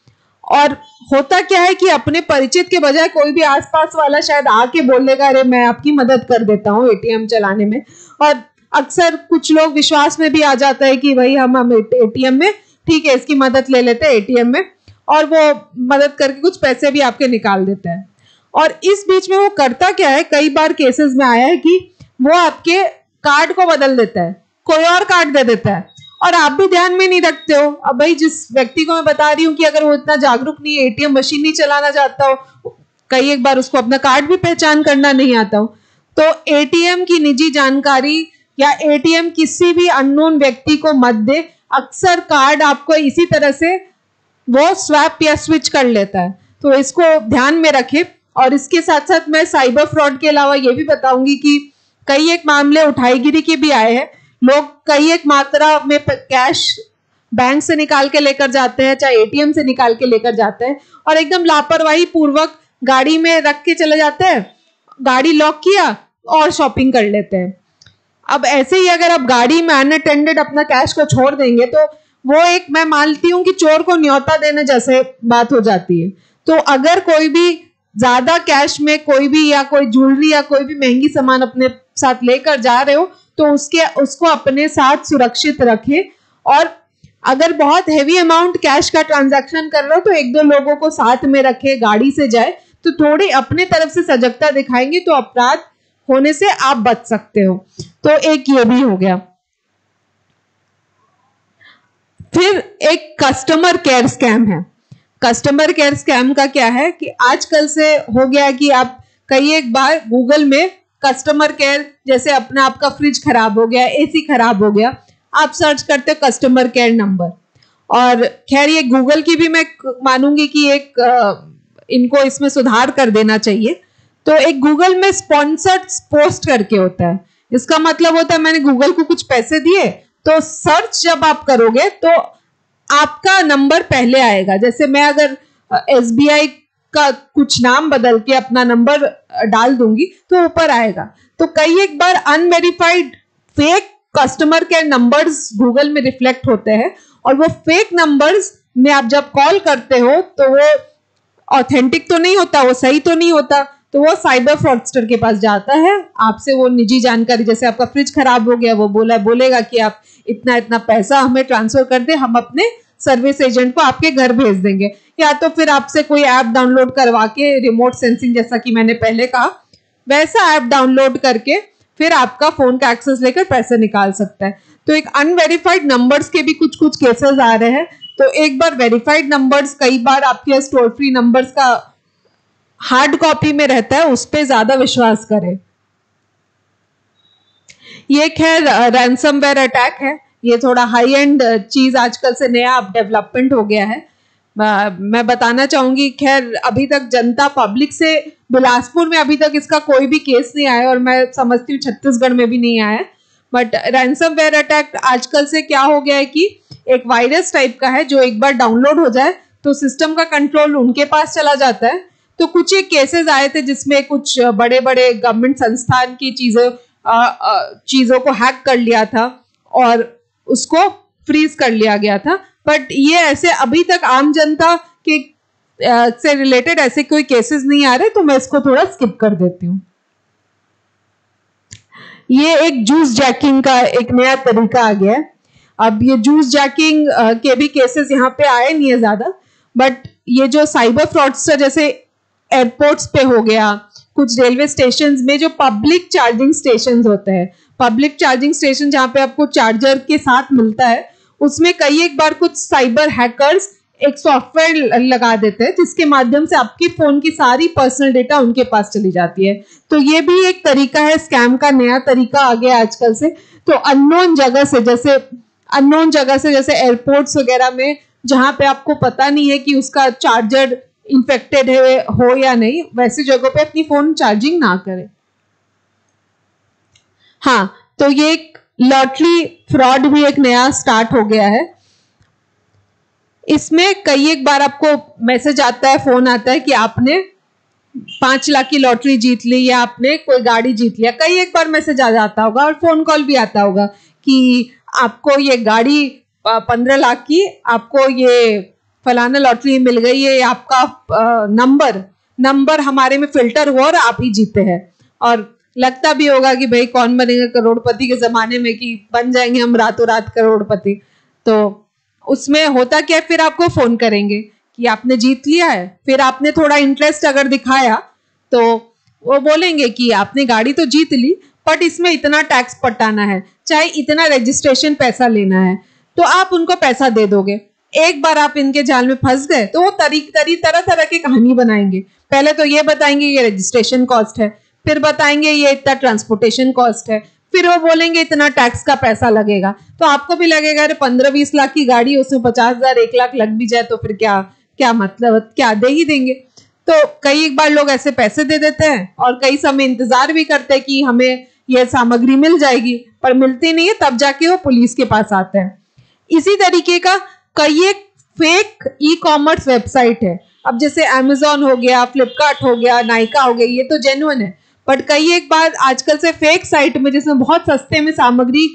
और होता क्या है कि अपने परिचित के बजाय कोई भी आसपास वाला शायद आके बोल देगा, अरे मैं आपकी मदद कर देता हूँ एटीएम चलाने में। और अक्सर कुछ लोग विश्वास में भी आ जाता है कि भाई हम एटीएम में, ठीक है, इसकी मदद ले लेते हैं एटीएम में, और वो मदद करके कुछ पैसे भी आपके निकाल देता है। और इस बीच में वो करता क्या है, कई बार केसेस में आया है कि वो आपके कार्ड को बदल देता है, कोई और कार्ड दे देता है, और आप भी ध्यान में नहीं रखते हो। अब भाई जिस व्यक्ति को मैं बता रही हूँ कि अगर वो इतना जागरूक नहीं है, एटीएम मशीन नहीं चलाना चाहता हो, कई एक बार उसको अपना कार्ड भी पहचान करना नहीं आता हो, तो एटीएम की निजी जानकारी या एटीएम किसी भी अननोन व्यक्ति को मत दे। अक्सर कार्ड आपको इसी तरह से वो स्वैप या स्विच कर लेता है, तो इसको ध्यान में रखें। और इसके साथ साथ मैं साइबर फ्रॉड के अलावा ये भी बताऊंगी कि कई एक मामले उठाईगिरी के भी आए हैं। लोग कई एक मात्रा में कैश बैंक से निकाल के लेकर जाते हैं, चाहे एटीएम से निकाल के लेकर जाते हैं, और एकदम लापरवाही पूर्वक गाड़ी में रख के चले जाते हैं, गाड़ी लॉक किया और शॉपिंग कर लेते हैं। अब ऐसे ही अगर आप गाड़ी में अनअटेंडेड अपना कैश को छोड़ देंगे तो वो एक, मैं मानती हूँ कि चोर को न्योता देने जैसे बात हो जाती है। तो अगर कोई भी ज्यादा कैश में कोई भी या कोई ज्वेलरी या कोई भी महंगी सामान अपने साथ लेकर जा रहे हो तो उसको अपने साथ सुरक्षित रखें। और अगर बहुत हेवी अमाउंट कैश का ट्रांजैक्शन कर रहे हो तो एक दो लोगों को साथ में रखे, गाड़ी से जाए तो थोड़ी अपने तरफ से सजगता दिखाएंगे तो अपराध होने से आप बच सकते हो। तो एक ये भी हो गया। फिर एक कस्टमर केयर स्कैम है। कस्टमर केयर स्कैम का क्या है कि आजकल से हो गया है कि आप कई एक बार गूगल में कस्टमर केयर, जैसे अपना आपका फ्रिज खराब हो गया, एसी खराब हो गया, आप सर्च करते हो कस्टमर केयर नंबर। और खैर ये गूगल की भी मैं मानूंगी कि एक इनको इसमें सुधार कर देना चाहिए। तो एक गूगल में स्पॉन्सर्ड पोस्ट करके होता है। इसका मतलब होता है मैंने गूगल को कुछ पैसे दिए, तो सर्च जब आप करोगे तो आपका नंबर पहले आएगा। जैसे मैं अगर एसबीआई का कुछ नाम बदल के अपना नंबर डाल दूंगी तो ऊपर आएगा। तो कई एक बार unverified fake customer care numbers Google में रिफ्लेक्ट होते हैं, और वो फेक नंबर्स में आप जब कॉल करते हो तो वो ऑथेंटिक तो नहीं होता, वो सही तो नहीं होता, तो वो साइबर फ्रॉडस्टर के पास जाता है, आपसे वो निजी जानकारी, जैसे आपका फ्रिज खराब हो गया, वो बोलेगा कि आप इतना इतना पैसा हमें ट्रांसफर कर दे, हम अपने सर्विस एजेंट को आपके घर भेज देंगे। या तो फिर आपसे कोई ऐप डाउनलोड करवा के, रिमोट सेंसिंग जैसा कि मैंने पहले कहा, वैसा ऐप डाउनलोड करके फिर आपका फोन का एक्सेस लेकर पैसे निकाल सकता है। तो एक अनवेरिफाइड नंबर्स के भी कुछ कुछ केसेस आ रहे हैं। तो एक बार वेरीफाइड नंबर्स, कई बार आपके टोल फ्री नंबर्स का हार्ड कॉपी में रहता है, उस पर ज्यादा विश्वास करें। ये खैर रैंसमवेयर अटैक है, ये थोड़ा हाई एंड चीज आजकल से नया डेवलपमेंट हो गया है। मैं बताना चाहूंगी, खैर अभी तक जनता पब्लिक से, बिलासपुर में अभी तक इसका कोई भी केस नहीं आया, और मैं समझती हूँ छत्तीसगढ़ में भी नहीं आया। बट रैंसमवेयर अटैक आजकल से क्या हो गया है कि एक वायरस टाइप का है, जो एक बार डाउनलोड हो जाए तो सिस्टम का कंट्रोल उनके पास चला जाता है। तो कुछ एक केसेस आए थे जिसमें कुछ बड़े बड़े गवर्नमेंट संस्थान की चीजों को हैक कर लिया था और उसको फ्रीज कर लिया गया था। बट ये ऐसे अभी तक आम जनता के से रिलेटेड ऐसे कोई केसेस नहीं आ रहे, तो मैं इसको थोड़ा स्किप कर देती हूँ। ये एक जूस जैकिंग का एक नया तरीका आ गया है। अब ये जूस जैकिंग के भी केसेस यहाँ पे आए नहीं है ज्यादा, बट ये जो साइबर फ्रॉडस्टर जैसे एयरपोर्ट्स पे हो गया, कुछ रेलवे स्टेशन में जो पब्लिक चार्जिंग स्टेशन होते हैं, पब्लिक चार्जिंग स्टेशन जहाँ पे आपको चार्जर के साथ मिलता है, उसमें कई एक बार कुछ साइबर हैकर्स एक सॉफ्टवेयर लगा देते हैं जिसके माध्यम से आपकी फोन की सारी पर्सनल डेटा उनके पास चली जाती है। तो ये भी एक तरीका है, स्कैम का नया तरीका आ गया आजकल से। तो अननोन जगह से जैसे एयरपोर्ट्स वगैरह में, जहां पे आपको पता नहीं है कि उसका चार्जर इन्फेक्टेड हो या नहीं, वैसी जगहों पे अपनी फोन चार्जिंग ना करें। हाँ, तो ये एक लॉटरी फ्रॉड भी एक नया स्टार्ट हो गया है। इसमें कई एक बार आपको मैसेज आता है, फोन आता है कि आपने 5 लाख की लॉटरी जीत ली या आपने कोई गाड़ी जीत लिया। कई एक बार मैसेज आ जाता होगा और फोन कॉल भी आता होगा कि आपको ये गाड़ी 15 लाख की, आपको ये फलाना लॉटरी मिल गई है, आपका नंबर हमारे में फिल्टर हुआ और आप ही जीते हैं। और लगता भी होगा कि भाई कौन बनेगा करोड़पति के जमाने में, कि बन जाएंगे हम रातों रात करोड़पति। तो उसमें होता क्या, फिर आपको फोन करेंगे कि आपने जीत लिया है। फिर आपने थोड़ा इंटरेस्ट अगर दिखाया तो वो बोलेंगे कि आपने गाड़ी तो जीत ली, बट इसमें इतना टैक्स पटाना है, चाहे इतना रजिस्ट्रेशन पैसा लेना है। तो तो आप उनको पैसा दे दोगे। एक बार आप इनके जाल में फंस गए तो वो तरह तरह की कहानी बनाएंगे। पहले तो ये बताएंगे ये रजिस्ट्रेशन कॉस्ट है, फिर बताएंगे ये इतना ट्रांसपोर्टेशन कॉस्ट है, फिर वो बोलेंगे इतना टैक्स का पैसा लगेगा। तो आपको भी लगेगा अरे 15-20 लाख की गाड़ी, उसमें 50,000 1 लाख लग भी जाए तो फिर क्या क्या मतलब, क्या दे ही देंगे। तो कई बार लोग ऐसे पैसे दे देते हैं और कई समय इंतजार भी करते हैं कि हमें यह सामग्री मिल जाएगी, पर मिलती नहीं है, तब जाके वो पुलिस के पास आते हैं। इसी तरीके का कई एक फेक ई कॉमर्स वेबसाइट है। अब जैसे अमेजोन हो गया, फ्लिपकार्ट हो गया, नायका हो गया, ये तो जेन्युइन है, बट कई एक बार आजकल से फेक साइट में जिसमें बहुत सस्ते में सामग्री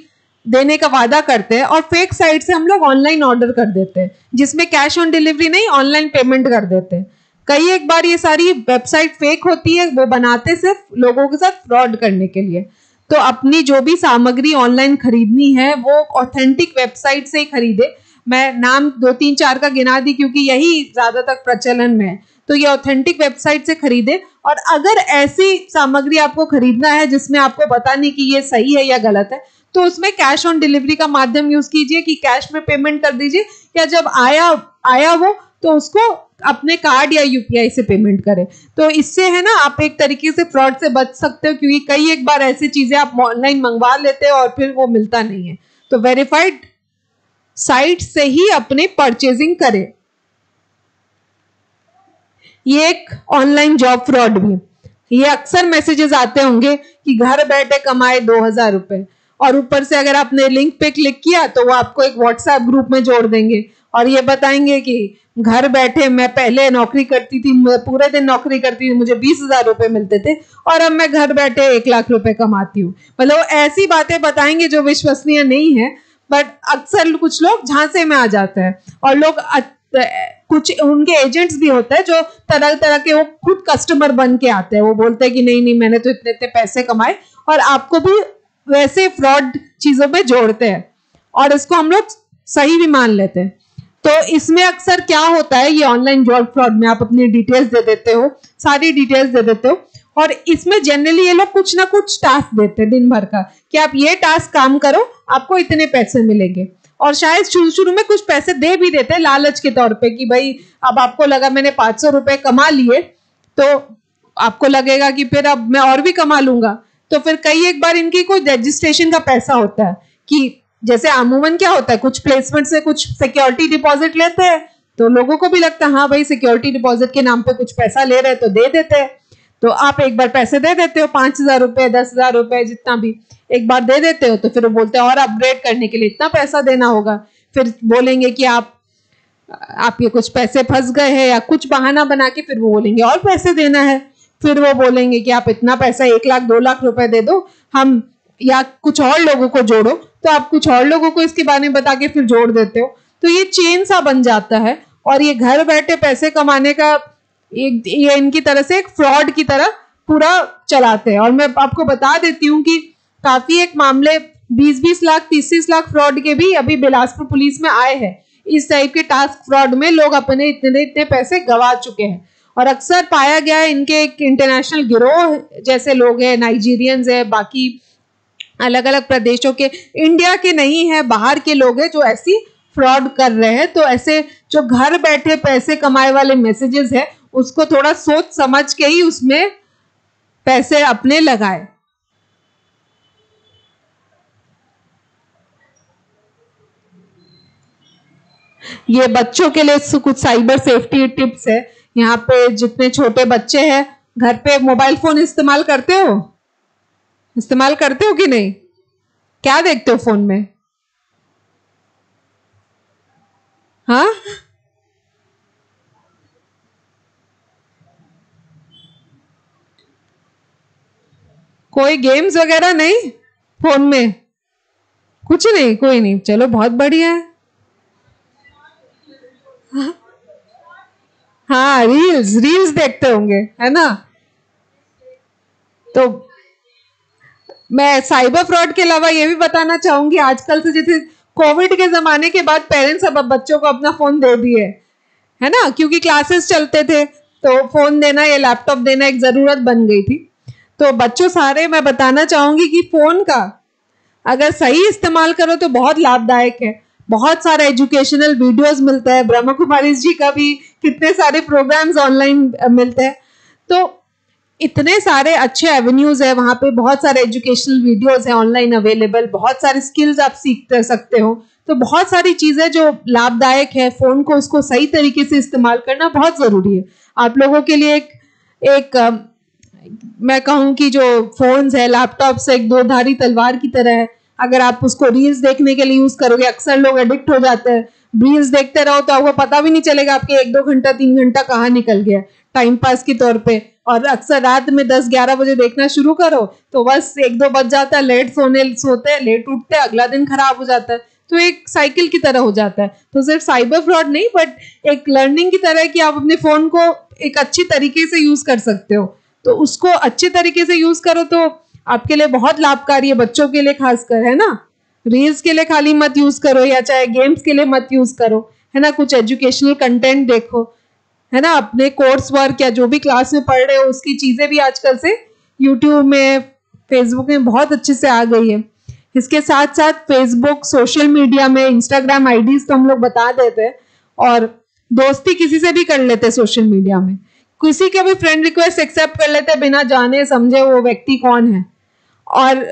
देने का वादा करते हैं और फेक साइट से हम लोग ऑनलाइन ऑर्डर कर देते हैं, जिसमें कैश ऑन डिलीवरी नहीं, ऑनलाइन पेमेंट कर देते हैं। कई एक बार ये सारी वेबसाइट फेक होती है, वो बनाते सिर्फ लोगों के साथ फ्रॉड करने के लिए। तो अपनी जो भी सामग्री ऑनलाइन खरीदनी है वो ऑथेंटिक वेबसाइट से ही खरीदे। मैं नाम 2-3-4 का गिना दी क्योंकि यही ज्यादातर प्रचलन में है। तो ये ऑथेंटिक वेबसाइट से खरीदे, और अगर ऐसी सामग्री आपको खरीदना है जिसमें आपको पता नहीं कि ये सही है या गलत है, तो उसमें कैश ऑन डिलीवरी का माध्यम यूज कीजिए कि कैश में पेमेंट कर दीजिए, या जब आया वो तो उसको अपने कार्ड या यूपीआई से पेमेंट करें। तो इससे है ना आप एक तरीके से फ्रॉड से बच सकते हो, क्योंकि कई एक बार ऐसी चीजें आप ऑनलाइन मंगवा लेते हो और फिर वो मिलता नहीं है। तो वेरीफाइड साइट से ही अपने परचेजिंग करें। ये एक ऑनलाइन जॉब फ्रॉड भी, ये अक्सर मैसेजेस आते होंगे कि घर बैठे कमाए 2,000 रुपए, और ऊपर से अगर आपने लिंक पे क्लिक किया तो वो आपको एक व्हाट्सएप ग्रुप में जोड़ देंगे और ये बताएंगे कि घर बैठे मैं पहले नौकरी करती थी, पूरे दिन नौकरी करती थी, मुझे 20,000 रुपए मिलते थे और अब मैं घर बैठे 1 लाख रुपए कमाती हूँ। मतलब ऐसी बातें बताएंगे जो विश्वसनीय नहीं है, बट अक्सर कुछ लोग झांसे में आ जाते हैं और लोग कुछ उनके एजेंट्स भी होते हैं जो तरह तरह के वो खुद कस्टमर बन के आते हैं। वो बोलते हैं कि नहीं नहीं मैंने तो इतने इतने पैसे कमाए, और आपको भी वैसे फ्रॉड चीजों पे जोड़ते हैं और इसको हम लोग सही भी मान लेते हैं। तो इसमें अक्सर क्या होता है, ये ऑनलाइन जॉब फ्रॉड में आप अपनी डिटेल्स दे देते हो, सारी डिटेल्स दे देते हो, और इसमें जनरली ये लोग कुछ ना कुछ टास्क देते हैं दिन भर का कि आप ये टास्क काम करो, आपको इतने पैसे मिलेंगे। और शायद शुरू में कुछ पैसे दे भी देते हैं लालच के तौर पे कि भाई अब आपको लगा मैंने 500 रुपए कमा लिए तो आपको लगेगा कि फिर अब मैं और भी कमा लूंगा। तो फिर कई एक बार इनकी कोई रजिस्ट्रेशन का पैसा होता है कि जैसे अमूमन क्या होता है, कुछ प्लेसमेंट से कुछ सिक्योरिटी डिपॉजिट लेते हैं, तो लोगों को भी लगता है हाँ भाई सिक्योरिटी डिपॉजिट के नाम पे कुछ पैसा ले रहे हैं तो दे देते हैं। तो आप एक बार पैसे दे देते हो, 5,000 रुपए 10,000 रुपए जितना भी एक बार दे देते हो, तो फिर वो बोलते हैं और अपग्रेड करने के लिए इतना पैसा देना होगा। फिर बोलेंगे कि आपके कुछ पैसे फंस गए हैं या कुछ बहाना बना के फिर वो बोलेंगे और पैसे देना है। फिर वो बोलेंगे कि आप इतना पैसा 1 लाख 2 लाख रुपए दे दो हम, या कुछ और लोगों को जोड़ो, तो आप कुछ और लोगों को इसके बारे में बता के फिर जोड़ देते हो। तो ये चेन सा बन जाता है और ये घर बैठे पैसे कमाने का ये इनकी तरह से एक फ्रॉड की तरह पूरा चलाते हैं। और मैं आपको बता देती हूँ कि काफी एक मामले 20-20 लाख 30-30 लाख फ्रॉड के भी अभी बिलासपुर पुलिस में आए हैं। इस टाइप के टास्क फ्रॉड में लोग अपने इतने इतने पैसे गंवा चुके हैं और अक्सर पाया गया है इनके एक इंटरनेशनल गिरोह जैसे लोग हैं, नाइजीरियंस है, बाकी अलग अलग प्रदेशों के, इंडिया के नहीं है, बाहर के लोग हैं जो ऐसी फ्रॉड कर रहे हैं। तो ऐसे जो घर बैठे पैसे कमाए वाले मैसेजेस है उसको थोड़ा सोच समझ के ही उसमें पैसे अपने लगाए। ये बच्चों के लिए कुछ साइबर सेफ्टी टिप्स है। यहाँ पे जितने छोटे बच्चे हैं घर पे मोबाइल फोन इस्तेमाल करते हो कि नहीं? क्या देखते हो फोन में? हाँ, कोई गेम्स वगैरह नहीं फोन में? कुछ नहीं, कोई नहीं, चलो बहुत बढ़िया है। हाँ, रील्स देखते होंगे, है ना? तो मैं साइबर फ्रॉड के अलावा ये भी बताना चाहूंगी, आजकल से जैसे कोविड के जमाने के बाद पेरेंट्स अब बच्चों को अपना फोन दे दिए, है ना, क्योंकि क्लासेस चलते थे तो फोन देना या लैपटॉप देना एक जरूरत बन गई थी। तो बच्चों सारे मैं बताना चाहूंगी कि फोन का अगर सही इस्तेमाल करो तो बहुत लाभदायक है, बहुत सारे एजुकेशनल वीडियोस मिलते हैं, ब्रह्मा कुमारी जी का भी कितने सारे प्रोग्राम्स ऑनलाइन मिलते हैं। तो इतने सारे अच्छे एवेन्यूज है वहाँ पे, बहुत सारे एजुकेशनल वीडियोस हैं ऑनलाइन अवेलेबल, बहुत सारे स्किल्स आप सीख सकते हो। तो बहुत सारी चीज़ें जो लाभदायक है, फ़ोन को उसको सही तरीके से इस्तेमाल करना बहुत ज़रूरी है। आप लोगों के लिए एक मैं कहूँ कि जो फ़ोन्स है, लैपटॉप्स एक दो धारी तलवार की तरह है। अगर आप उसको रील्स देखने के लिए यूज़ करोगे, अक्सर लोग एडिक्ट हो जाते हैं, रील्स देखते रहो तो आपको पता भी नहीं चलेगा आपके 1-2 घंटा 3 घंटा कहाँ निकल गया टाइम पास के तौर पे। और अक्सर रात में 10-11 बजे देखना शुरू करो तो बस 1-2 बज जाता है, लेट सोते हैं, लेट उठते हैं, अगला दिन खराब हो जाता है। तो एक साइकिल की तरह हो जाता है। तो सिर्फ साइबर फ्रॉड नहीं, बट एक लर्निंग की तरह है कि आप अपने फ़ोन को एक अच्छी तरीके से यूज़ कर सकते हो। तो उसको अच्छे तरीके से यूज़ करो तो आपके लिए बहुत लाभकारी है, बच्चों के लिए खासकर, है ना। रील्स के लिए खाली मत यूज़ करो, या चाहे गेम्स के लिए मत यूज़ करो, है ना। कुछ एजुकेशनल कंटेंट देखो, है ना। अपने कोर्स वर्क या जो भी क्लास में पढ़ रहे हो उसकी चीज़ें भी आजकल से यूट्यूब में, फेसबुक में बहुत अच्छे से आ गई है। इसके साथ साथ फेसबुक, सोशल मीडिया में इंस्टाग्राम आईडीज तो हम लोग बता देते हैं, और दोस्ती किसी से भी कर लेते हैं सोशल मीडिया में। किसी का भी फ्रेंड रिक्वेस्ट एक्सेप्ट कर लेते हैं बिना जाने समझे वो व्यक्ति कौन है, और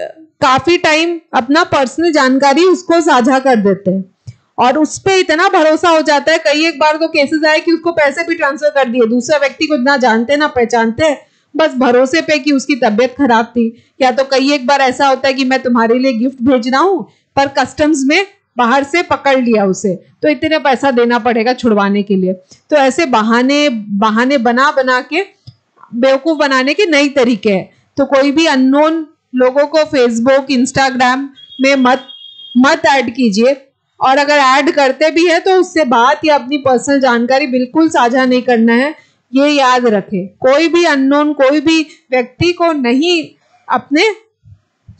काफी टाइम अपना पर्सनल जानकारी उसको साझा कर देते हैं, और उस पर इतना भरोसा हो जाता है। कई एक बार तो केसेस आए कि उसको पैसे भी ट्रांसफर कर दिए, दूसरा व्यक्ति को ना जानते ना पहचानते, बस भरोसे पे कि उसकी तबीयत खराब थी। या तो कई एक बार ऐसा होता है कि मैं तुम्हारे लिए गिफ्ट भेज रहा हूँ, पर कस्टम्स में बाहर से पकड़ लिया उसे, तो इतना पैसा देना पड़ेगा छुड़वाने के लिए। तो ऐसे बहाने बना बना के बेवकूफ बनाने के नई तरीके हैं। तो कोई भी अननोन लोगों को फेसबुक, इंस्टाग्राम में मत ऐड कीजिए, और अगर ऐड करते भी है तो उससे बात या अपनी पर्सनल जानकारी बिल्कुल साझा नहीं करना है, ये याद रखें। कोई भी अननोन, कोई भी व्यक्ति को नहीं अपने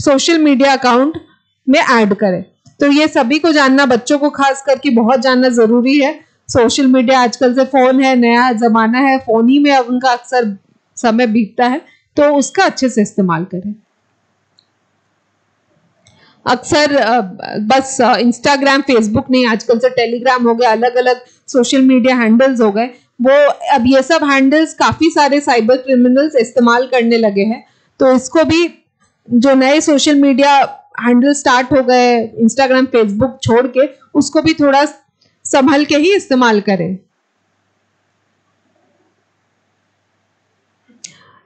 सोशल मीडिया अकाउंट में ऐड करें। तो ये सभी को जानना, बच्चों को खास करके बहुत जानना जरूरी है। सोशल मीडिया आजकल से, फोन है, नया जमाना है, फोन ही में अब उनका अक्सर समय बीतता है, तो उसका अच्छे से इस्तेमाल करें। अक्सर बस इंस्टाग्राम, फेसबुक नहीं, आजकल से टेलीग्राम हो गया, अलग अलग सोशल मीडिया हैंडल्स हो गए। वो अब ये सब हैंडल्स काफी सारे साइबर क्रिमिनल्स इस्तेमाल करने लगे हैं। तो इसको भी, जो नए सोशल मीडिया हैंडल स्टार्ट हो गए इंस्टाग्राम, फेसबुक छोड़ के, उसको भी थोड़ा संभल के ही इस्तेमाल करें।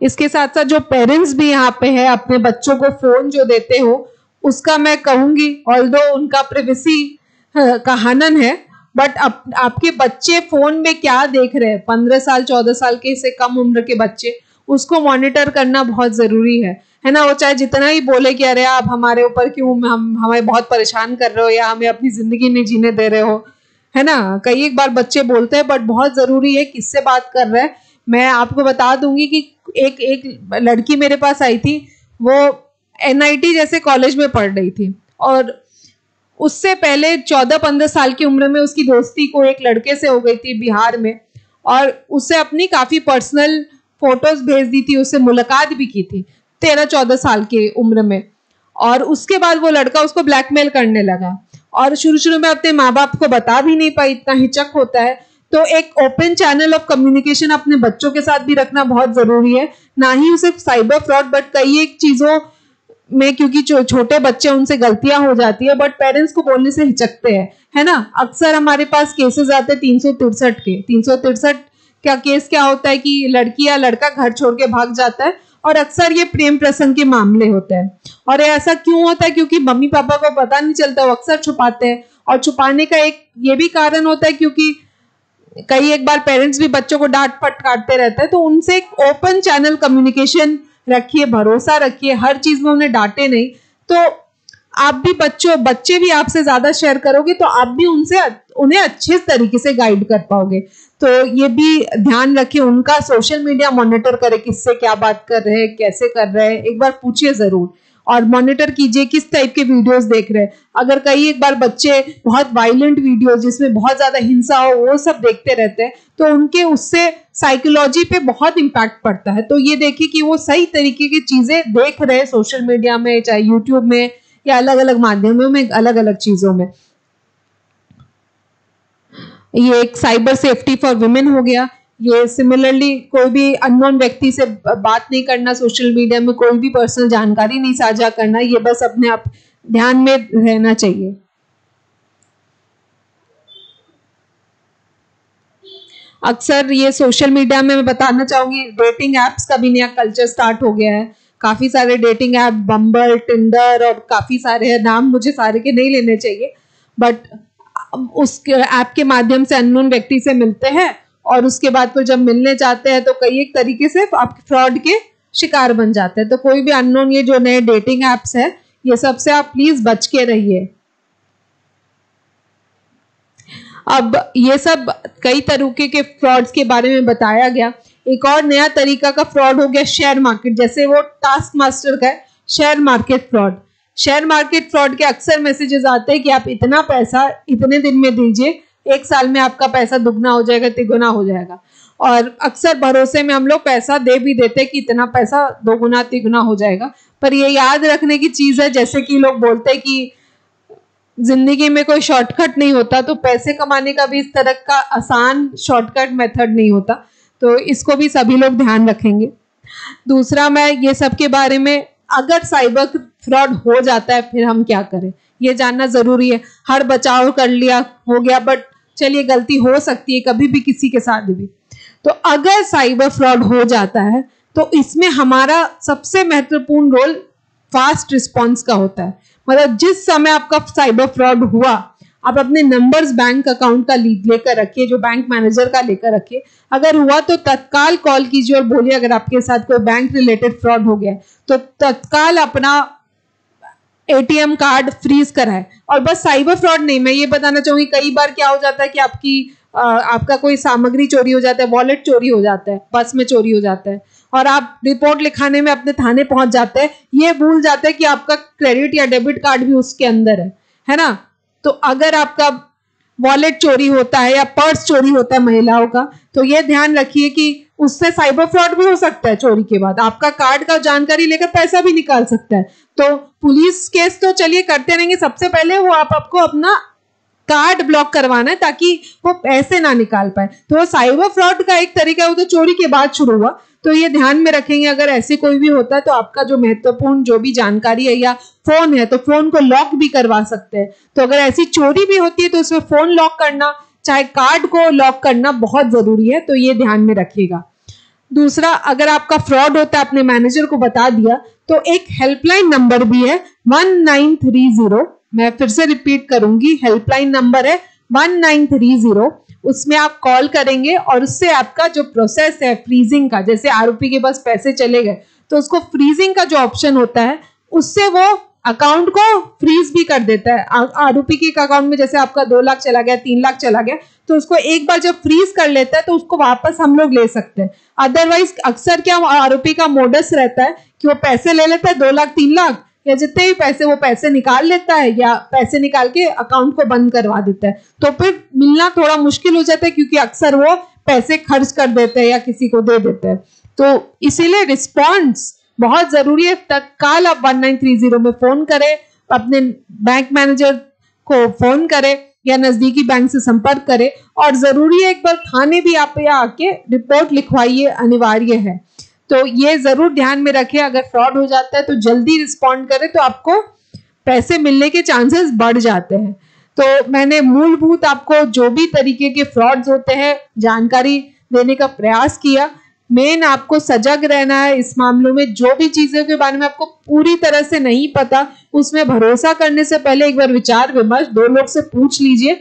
इसके साथ साथ जो पेरेंट्स भी यहाँ पे है, अपने बच्चों को फोन जो देते हो, उसका मैं कहूंगी, ऑल्दो उनका प्राइवेसी का हनन है, बट आपके बच्चे फोन में क्या देख रहे हैं, 15 साल 14 साल के से कम उम्र के बच्चे, उसको मॉनिटर करना बहुत जरूरी है ना। वो चाहे जितना ही बोले कि अरे आप हमारे ऊपर क्यों, हमें बहुत परेशान कर रहे हो, या हमें अपनी जिंदगी नहीं जीने दे रहे हो, है ना। कई एक बार बच्चे बोलते हैं, बट बहुत जरूरी है किससे बात कर रहे हैं। मैं आपको बता दूंगी कि एक लड़की मेरे पास आई थी, वो NIT जैसे कॉलेज में पढ़ रही थी, और उससे पहले 14-15 साल की उम्र में उसकी दोस्ती को एक लड़के से हो गई थी बिहार में, और उससे अपनी काफी पर्सनल फोटोज भेज दी थी, उससे मुलाकात भी की थी 13-14 साल की उम्र में। और उसके बाद वो लड़का उसको ब्लैकमेल करने लगा, और शुरू में अपने माँ बाप को बता भी नहीं पाई, इतना हिचक होता है। तो एक ओपन चैनल ऑफ कम्युनिकेशन अपने बच्चों के साथ भी रखना बहुत जरूरी है, ना ही सिर्फ साइबर फ्रॉड, बट कई एक चीजों में, क्योंकि छोटे बच्चे, उनसे गलतियां हो जाती है, बट पेरेंट्स को बोलने से हिचकते हैं, है ना। अक्सर हमारे पास केसेस आते हैं 363 के। 363 का केस क्या होता है कि लड़की या लड़का घर छोड़ के भाग जाता है, और अक्सर ये प्रेम प्रसंग के मामले होते हैं। और ऐसा क्यों होता है? क्योंकि मम्मी पापा को पता नहीं चलता, वो अक्सर छुपाते हैं, और छुपाने का एक ये भी कारण होता है क्योंकि कई एक बार पेरेंट्स भी बच्चों को डांट फटकारते रहते हैं। तो उनसे एक ओपन चैनल कम्युनिकेशन रखिए, भरोसा रखिए, हर चीज में उन्हें डांटे नहीं। तो आप भी बच्चे भी आपसे ज्यादा शेयर करोगे तो आप भी उन्हें अच्छे तरीके से गाइड कर पाओगे। तो ये भी ध्यान रखिए, उनका सोशल मीडिया मॉनिटर करें, किससे क्या बात कर रहे हैं, कैसे कर रहे हैं, एक बार पूछिए जरूर, और मॉनिटर कीजिए किस टाइप के वीडियोस देख रहे हैं। अगर कई एक बार बच्चे बहुत वायलेंट वीडियोस जिसमें बहुत ज्यादा हिंसा हो, वो सब देखते रहते हैं, तो उनके उससे साइकोलॉजी पे बहुत इम्पैक्ट पड़ता है। तो ये देखिए कि वो सही तरीके की चीजें देख रहे हैं सोशल मीडिया में, चाहे यूट्यूब में या अलग अलग माध्यमों में, अलग अलग चीजों में। ये एक साइबर सेफ्टी फॉर वुमेन हो गया। ये सिमिलरली कोई भी अननोन व्यक्ति से बात नहीं करना, सोशल मीडिया में कोई भी पर्सनल जानकारी नहीं साझा करना, ये बस अपने आप ध्यान में रहना चाहिए। अक्सर ये सोशल मीडिया में मैं बताना चाहूंगी, डेटिंग एप्स का भी नया कल्चर स्टार्ट हो गया है। काफी सारे डेटिंग ऐप, बम्बल, टिंडर और काफी सारे हैं, नाम मुझे सारे के नहीं लेने चाहिए, बट उस ऐप के माध्यम से अननोन व्यक्ति से मिलते हैं और उसके बाद फिर जब मिलने जाते हैं तो कई एक तरीके से आप फ्रॉड के शिकार बन जाते हैं। तो कोई भी अननोन ये जो नए डेटिंग एप्स है, ये सब से आप प्लीज बच के रहिए। अब ये सब कई तरीके के फ्रॉड्स के बारे में बताया गया। एक और नया तरीका का फ्रॉड हो गया शेयर मार्केट, जैसे वो टास्क मास्टर का है share market fraud. Share market fraud के अक्सर मैसेजेस आते हैं कि आप इतना पैसा इतने दिन में दीजिए, 1 साल में आपका पैसा दुगना हो जाएगा, तिगुना हो जाएगा। और अक्सर भरोसे में हम लोग पैसा दे भी देते हैं कि इतना पैसा दोगुना तिगुना हो जाएगा, पर ये याद रखने की चीज है, जैसे कि लोग बोलते हैं कि जिंदगी में कोई शॉर्टकट नहीं होता, तो पैसे कमाने का भी इस तरह का आसान शॉर्टकट मेथड नहीं होता। तो इसको भी सभी लोग ध्यान रखेंगे। दूसरा, मैं ये सब के बारे में, अगर साइबर फ्रॉड हो जाता है फिर हम क्या करें, ये जानना जरूरी है। हर बचाव कर लिया, हो गया, बट चलिए गलती हो सकती है कभी भी किसी के साथ भी। तो अगर साइबर फ्रॉड हो जाता है तो इसमें हमारा सबसे महत्वपूर्ण रोल फास्ट रिस्पॉन्स का होता है। मतलब जिस समय आपका साइबर फ्रॉड हुआ, आप अपने नंबर्स बैंक अकाउंट का लेकर रखिए, जो बैंक मैनेजर का लेकर रखिए। अगर हुआ तो तत्काल कॉल कीजिए और बोलिए अगर आपके साथ कोई बैंक रिलेटेड फ्रॉड हो गया है तो तत्काल अपना एटीएम कार्ड फ्रीज कराए। और बस साइबर फ्रॉड नहीं, मैं ये बताना चाहूंगी, कई बार क्या हो जाता है कि आपका कोई सामग्री चोरी हो जाता है, वॉलेट चोरी हो जाता है, पर्स में चोरी हो जाता है, और आप रिपोर्ट लिखाने में अपने थाने पहुंच जाते हैं, ये भूल जाते हैं कि आपका क्रेडिट या डेबिट कार्ड भी उसके अंदर है ना। तो अगर आपका वॉलेट चोरी होता है या पर्स चोरी होता है महिलाओं का, तो ये ध्यान रखिए कि उससे साइबर फ्रॉड भी हो सकता है। चोरी के बाद आपका कार्ड का जानकारी लेकर पैसा भी निकाल सकता है। तो पुलिस केस तो चलिए करते रहेंगे, सबसे पहले वो आपको अपना कार्ड ब्लॉक करवाना है ताकि वो पैसे ना निकाल पाए। तो साइबर फ्रॉड का एक तरीका है, वो तो चोरी के बाद शुरू हुआ, तो ये ध्यान में रखेंगे। अगर ऐसे कोई भी होता है तो आपका जो महत्वपूर्ण जो भी जानकारी है या फोन है, तो फोन को लॉक भी करवा सकते हैं। तो अगर ऐसी चोरी भी होती है तो उसमें फोन लॉक करना, चाहे कार्ड को लॉक करना बहुत जरूरी है, तो ये ध्यान में रखिएगा। दूसरा, अगर आपका फ्रॉड होता है, अपने मैनेजर को बता दिया, तो एक हेल्पलाइन नंबर भी है 1930। मैं फिर से रिपीट करूंगी, हेल्पलाइन नंबर है 1930। उसमें आप कॉल करेंगे और उससे आपका जो प्रोसेस है फ्रीजिंग का, जैसे आरोपी के पास पैसे चले गए तो उसको फ्रीजिंग का जो ऑप्शन होता है, उससे वो अकाउंट को फ्रीज भी कर देता है। आरोपी के अकाउंट में जैसे आपका 2 लाख चला गया, 3 लाख चला गया, तो उसको एक बार जब फ्रीज कर लेता है तो उसको वापस हम लोग ले सकते हैं। अदरवाइज अक्सर क्या आरोपी का मोडस रहता है कि वो पैसे ले लेता है, 2 लाख 3 लाख या जितने भी पैसे, वो पैसे निकाल लेता है या पैसे निकाल के अकाउंट को बंद करवा देता है। तो फिर मिलना थोड़ा मुश्किल हो जाता है, क्योंकि अक्सर वो पैसे खर्च कर देते हैं या किसी को दे देते हैं। तो इसीलिए रिस्पॉन्स बहुत जरूरी है। तत्काल आप 1930 में फोन करें, अपने बैंक मैनेजर को फोन करें या नजदीकी बैंक से संपर्क करें, और जरूरी है एक बार थाने भी आप यहाँ आके रिपोर्ट लिखवाइए, अनिवार्य है। तो ये जरूर ध्यान में रखें, अगर फ्रॉड हो जाता है तो जल्दी रिस्पॉन्ड करें, तो आपको पैसे मिलने के चांसेस बढ़ जाते हैं। तो मैंने मूलभूत आपको जो भी तरीके के फ्रॉड्स होते हैं जानकारी देने का प्रयास किया। मेन आपको सजग रहना है इस मामलों में। जो भी चीजों के बारे में आपको पूरी तरह से नहीं पता, उसमें भरोसा करने से पहले एक बार विचार विमर्श 2 लोग से पूछ लीजिए,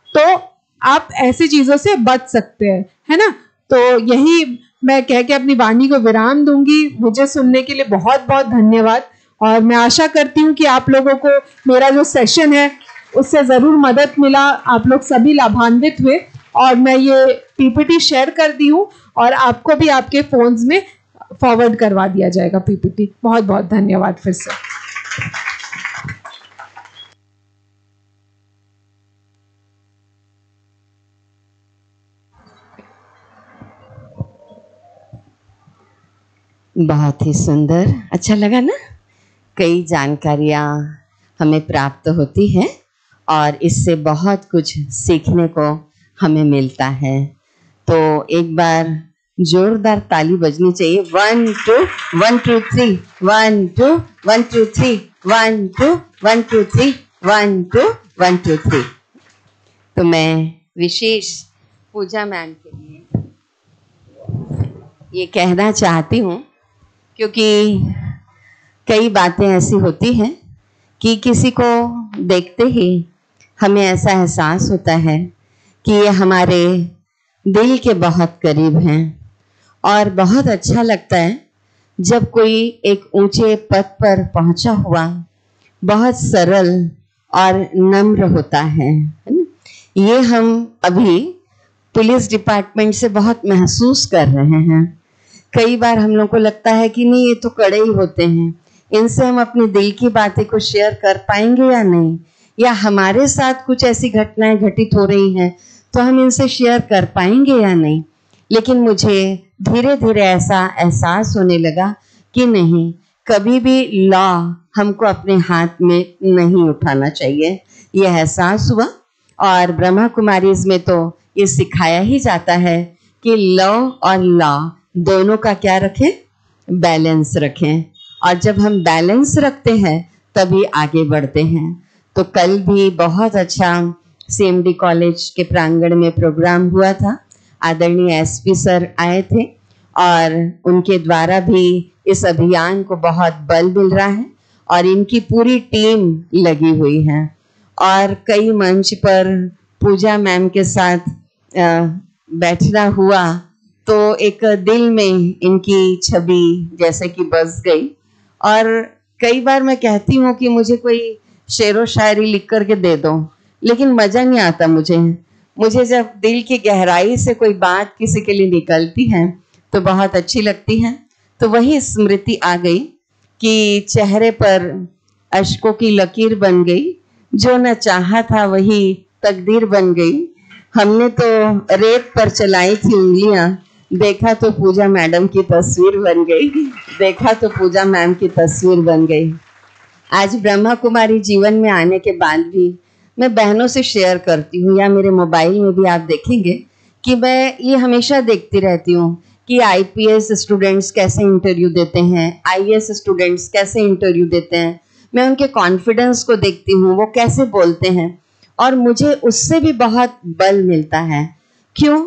तो आप ऐसी चीजों से बच सकते हैं, है ना। तो यही मैं कह के अपनी वाणी को विराम दूंगी। मुझे सुनने के लिए बहुत बहुत धन्यवाद, और मैं आशा करती हूँ कि आप लोगों को मेरा जो सेशन है उससे जरूर मदद मिला, आप लोग सभी लाभान्वित हुए। और मैं ये पीपीटी शेयर कर दी हूँ और आपको भी आपके फोन्स में फॉरवर्ड करवा दिया जाएगा पीपीटी। बहुत बहुत धन्यवाद फिर से। बहुत ही सुंदर, अच्छा लगा ना। कई जानकारियाँ हमें प्राप्त होती हैं और इससे बहुत कुछ सीखने को हमें मिलता है। तो एक बार जोरदार ताली बजनी चाहिए। 1 2 1 2 3 1 2 1 2 3 1 2 1 2 3 1 2 1 2 3। तो मैं विशेष पूजा मैम के लिए ये कहना चाहती हूँ, क्योंकि कई बातें ऐसी होती हैं कि किसी को देखते ही हमें ऐसा एहसास होता है कि ये हमारे दिल के बहुत करीब हैं, और बहुत अच्छा लगता है जब कोई एक ऊंचे पद पर पहुंचा हुआ बहुत सरल और नम्र होता है ना? ये हम अभी पुलिस डिपार्टमेंट से बहुत महसूस कर रहे हैं। कई बार हम लोग को लगता है कि नहीं, ये तो कड़े ही होते हैं, इनसे हम अपने दिल की बातें को शेयर कर पाएंगे या नहीं, या हमारे साथ कुछ ऐसी घटनाएं घटित हो रही हैं तो हम इनसे शेयर कर पाएंगे या नहीं। लेकिन मुझे धीरे धीरे ऐसा एहसास होने लगा कि नहीं, कभी भी लॉ हमको अपने हाथ में नहीं उठाना चाहिए। यह एहसास हुआ, और ब्रह्मा कुमारीज में तो ये सिखाया ही जाता है कि लॉ और लॉ दोनों का क्या रखें, बैलेंस रखें। और जब हम बैलेंस रखते हैं तभी आगे बढ़ते हैं। तो कल भी बहुत अच्छा CMD कॉलेज के प्रांगण में प्रोग्राम हुआ था। आदरणीय SP सर आए थे, और उनके द्वारा भी इस अभियान को बहुत बल मिल रहा है, और इनकी पूरी टीम लगी हुई है। और कई मंच पर पूजा मैम के साथ बैठना हुआ तो एक दिल में इनकी छवि जैसे कि बस गई। और कई बार मैं कहती हूँ कि मुझे कोई शेरो शायरी लिख करके दे दो, लेकिन मज़ा नहीं आता मुझे जब दिल की गहराई से कोई बात किसी के लिए निकलती है तो बहुत अच्छी लगती है। तो वही स्मृति आ गई कि चेहरे पर अश्कों की लकीर बन गई, जो न चाहा था वही तकदीर बन गई। हमने तो रेत पर चलाई थी उंगलियां, देखा तो पूजा मैडम की तस्वीर बन गई, देखा तो पूजा मैम की तस्वीर बन गई। आज ब्रह्मा कुमारी जीवन में आने के बाद भी मैं बहनों से शेयर करती हूँ, या मेरे मोबाइल में भी आप देखेंगे कि मैं ये हमेशा देखती रहती हूँ कि IPS स्टूडेंट्स कैसे इंटरव्यू देते हैं, IAS स्टूडेंट्स कैसे इंटरव्यू देते हैं। मैं उनके कॉन्फिडेंस को देखती हूँ, वो कैसे बोलते हैं, और मुझे उससे भी बहुत बल मिलता है। क्यों?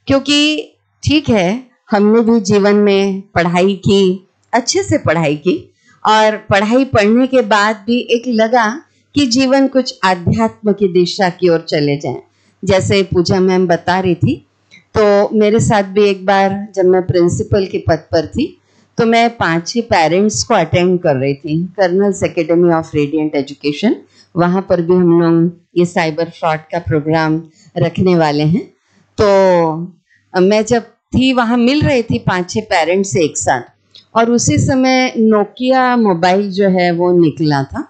क्योंकि ठीक है, हमने भी जीवन में पढ़ाई की, अच्छे से पढ़ाई की, और पढ़ाई पढ़ने के बाद भी एक लगा कि जीवन कुछ आध्यात्म की दिशा की ओर चले जाएं। जैसे पूजा मैम बता रही थी, तो मेरे साथ भी एक बार जब मैं प्रिंसिपल के पद पर थी तो मैं 5-6 पेरेंट्स को अटेंड कर रही थी, colonel's academy of radiant education. वहाँ पर भी हम लोग ये साइबर फ्रॉड का प्रोग्राम रखने वाले हैं। तो मैं जब थी वहाँ मिल रही थी 5-6 पेरेंट्स से एक साथ, और उसी समय नोकिया मोबाइल जो है वो निकला था।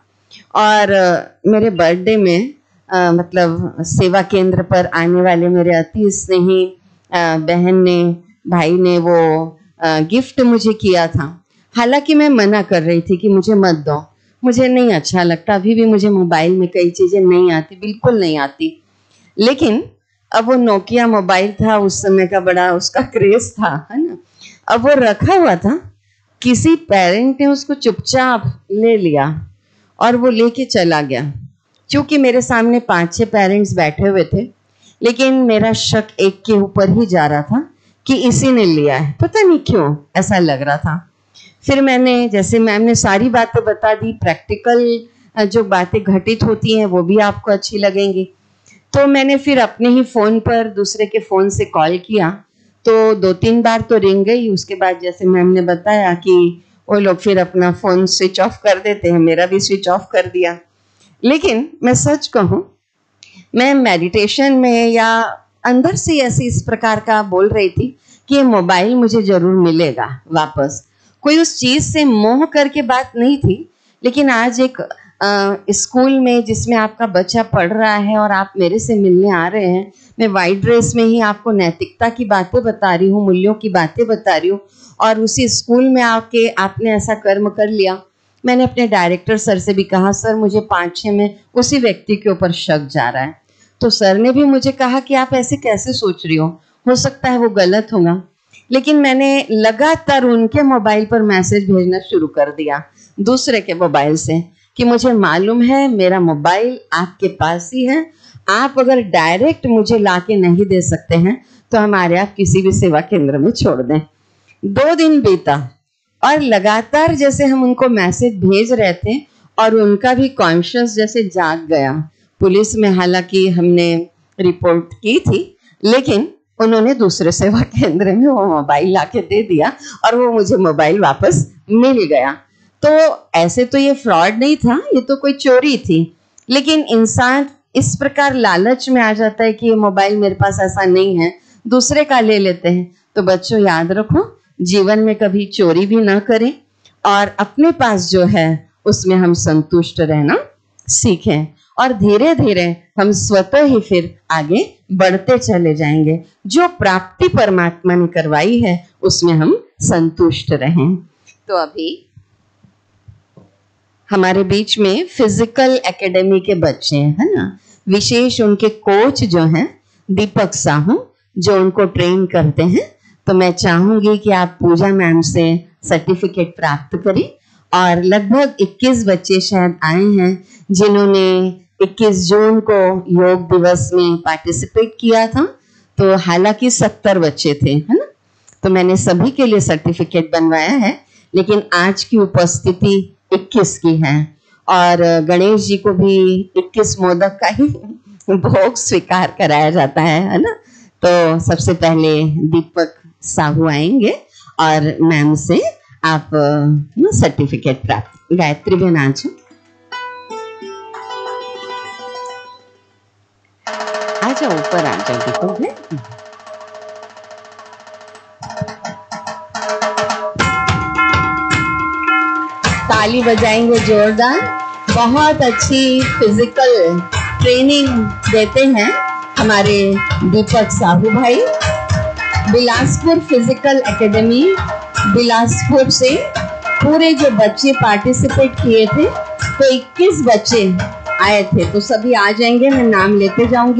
और मेरे बर्थडे में मतलब सेवा केंद्र पर आने वाले मेरे अति स्नेही बहन ने, भाई ने वो गिफ्ट मुझे किया था। हालांकि मैं मना कर रही थी कि मुझे मत दो, मुझे नहीं अच्छा लगता, अभी भी मुझे मोबाइल में कई चीज़ें नहीं आती, बिल्कुल नहीं आती। लेकिन अब वो नोकिया मोबाइल था, उस समय का बड़ा उसका क्रेज था, है ना। अब वो रखा हुआ था, किसी पेरेंट ने उसको चुपचाप ले लिया और वो लेके चला गया। क्योंकि मेरे सामने 5-6 पेरेंट्स बैठे हुए थे, लेकिन मेरा शक एक के ऊपर ही जा रहा था कि इसी ने लिया है, पता नहीं क्यों ऐसा लग रहा था। फिर मैंने, जैसे मैम ने सारी बातें बता दी, प्रैक्टिकल जो बातें घटित होती हैं वो भी आपको अच्छी लगेंगी, तो मैंने फिर अपने ही फ़ोन पर दूसरे के फ़ोन से कॉल किया। तो 2-3 बार तो रिंग गई, उसके बाद जैसे मैम ने बताया कि वो लोग फिर अपना फ़ोन स्विच ऑफ कर देते हैं, मेरा भी स्विच ऑफ कर दिया। लेकिन मैं सच कहूँ, मैं मेडिटेशन में या अंदर से ऐसे इस प्रकार का बोल रही थी कि ये मोबाइल मुझे ज़रूर मिलेगा वापस। कोई उस चीज़ से मोह करके बात नहीं थी, लेकिन आज एक स्कूल में जिसमें आपका बच्चा पढ़ रहा है और आप मेरे से मिलने आ रहे हैं, मैं वाइट ड्रेस में ही आपको नैतिकता की बातें बता रही हूँ, मूल्यों की बातें बता रही हूँ, और उसी स्कूल में आके आपने ऐसा कर्म कर लिया। मैंने अपने डायरेक्टर सर से भी कहा, सर मुझे 5-6 में उसी व्यक्ति के ऊपर शक जा रहा है। तो सर ने भी मुझे कहा कि आप ऐसे कैसे सोच रही हो सकता है वो गलत होगा। लेकिन मैंने लगातार उनके मोबाइल पर मैसेज भेजना शुरू कर दिया दूसरे के मोबाइल से कि मुझे मालूम है मेरा मोबाइल आपके पास ही है, आप अगर डायरेक्ट मुझे लाके नहीं दे सकते हैं तो हमारे आप किसी भी सेवा केंद्र में छोड़ दें। 2 दिन बीता और लगातार जैसे हम उनको मैसेज भेज रहे थे और उनका भी कॉन्शियस जैसे जाग गया। पुलिस में हालांकि हमने रिपोर्ट की थी, लेकिन उन्होंने दूसरे सेवा केंद्र में वो मोबाइल लाके दे दिया और वो मुझे मोबाइल वापस मिल गया। तो ऐसे तो ये फ्रॉड नहीं था, ये तो कोई चोरी थी, लेकिन इंसान इस प्रकार लालच में आ जाता है कि ये मोबाइल मेरे पास ऐसा नहीं है, दूसरे का ले लेते हैं। तो बच्चों याद रखो, जीवन में कभी चोरी भी ना करें और अपने पास जो है उसमें हम संतुष्ट रहना सीखें और धीरे धीरे हम स्वतः ही फिर आगे बढ़ते चले जाएंगे। जो प्राप्ति परमात्मा ने करवाई है उसमें हम संतुष्ट रहें। तो अभी हमारे बीच में फिजिकल एकेडमी के बच्चे हैं ना, विशेष उनके कोच जो हैं दीपक साहू, जो उनको ट्रेन करते हैं। तो मैं चाहूंगी कि आप पूजा मैम से सर्टिफिकेट प्राप्त करें। और लगभग 21 बच्चे शायद आए हैं जिन्होंने 21 जून को योग दिवस में पार्टिसिपेट किया था। तो हालांकि 70 बच्चे थे, है ना, तो मैंने सभी के लिए सर्टिफिकेट बनवाया है, लेकिन आज की उपस्थिति 21 की है और गणेश जी को भी 21 मोदक का ही भोग स्वीकार कराया जाता है ना। तो सबसे पहले दीपक साहू आएंगे और मैम से आप सर्टिफिकेट प्राप्त। गायत्री बहन आ जाओ, आ जाओ ऊपर आ जाओ दीपक है। ताली बजाएंगे जोरदार। बहुत अच्छी फिजिकल ट्रेनिंग देते हैं हमारे दीपक साहू भाई। बिलासपुर फिजिकल एकेडमी बिलासपुर से पूरे जो बच्चे पार्टिसिपेट किए थे, तो 21 बच्चे आए थे। तो सभी आ जाएंगे, मैं नाम लेते जाऊंगी।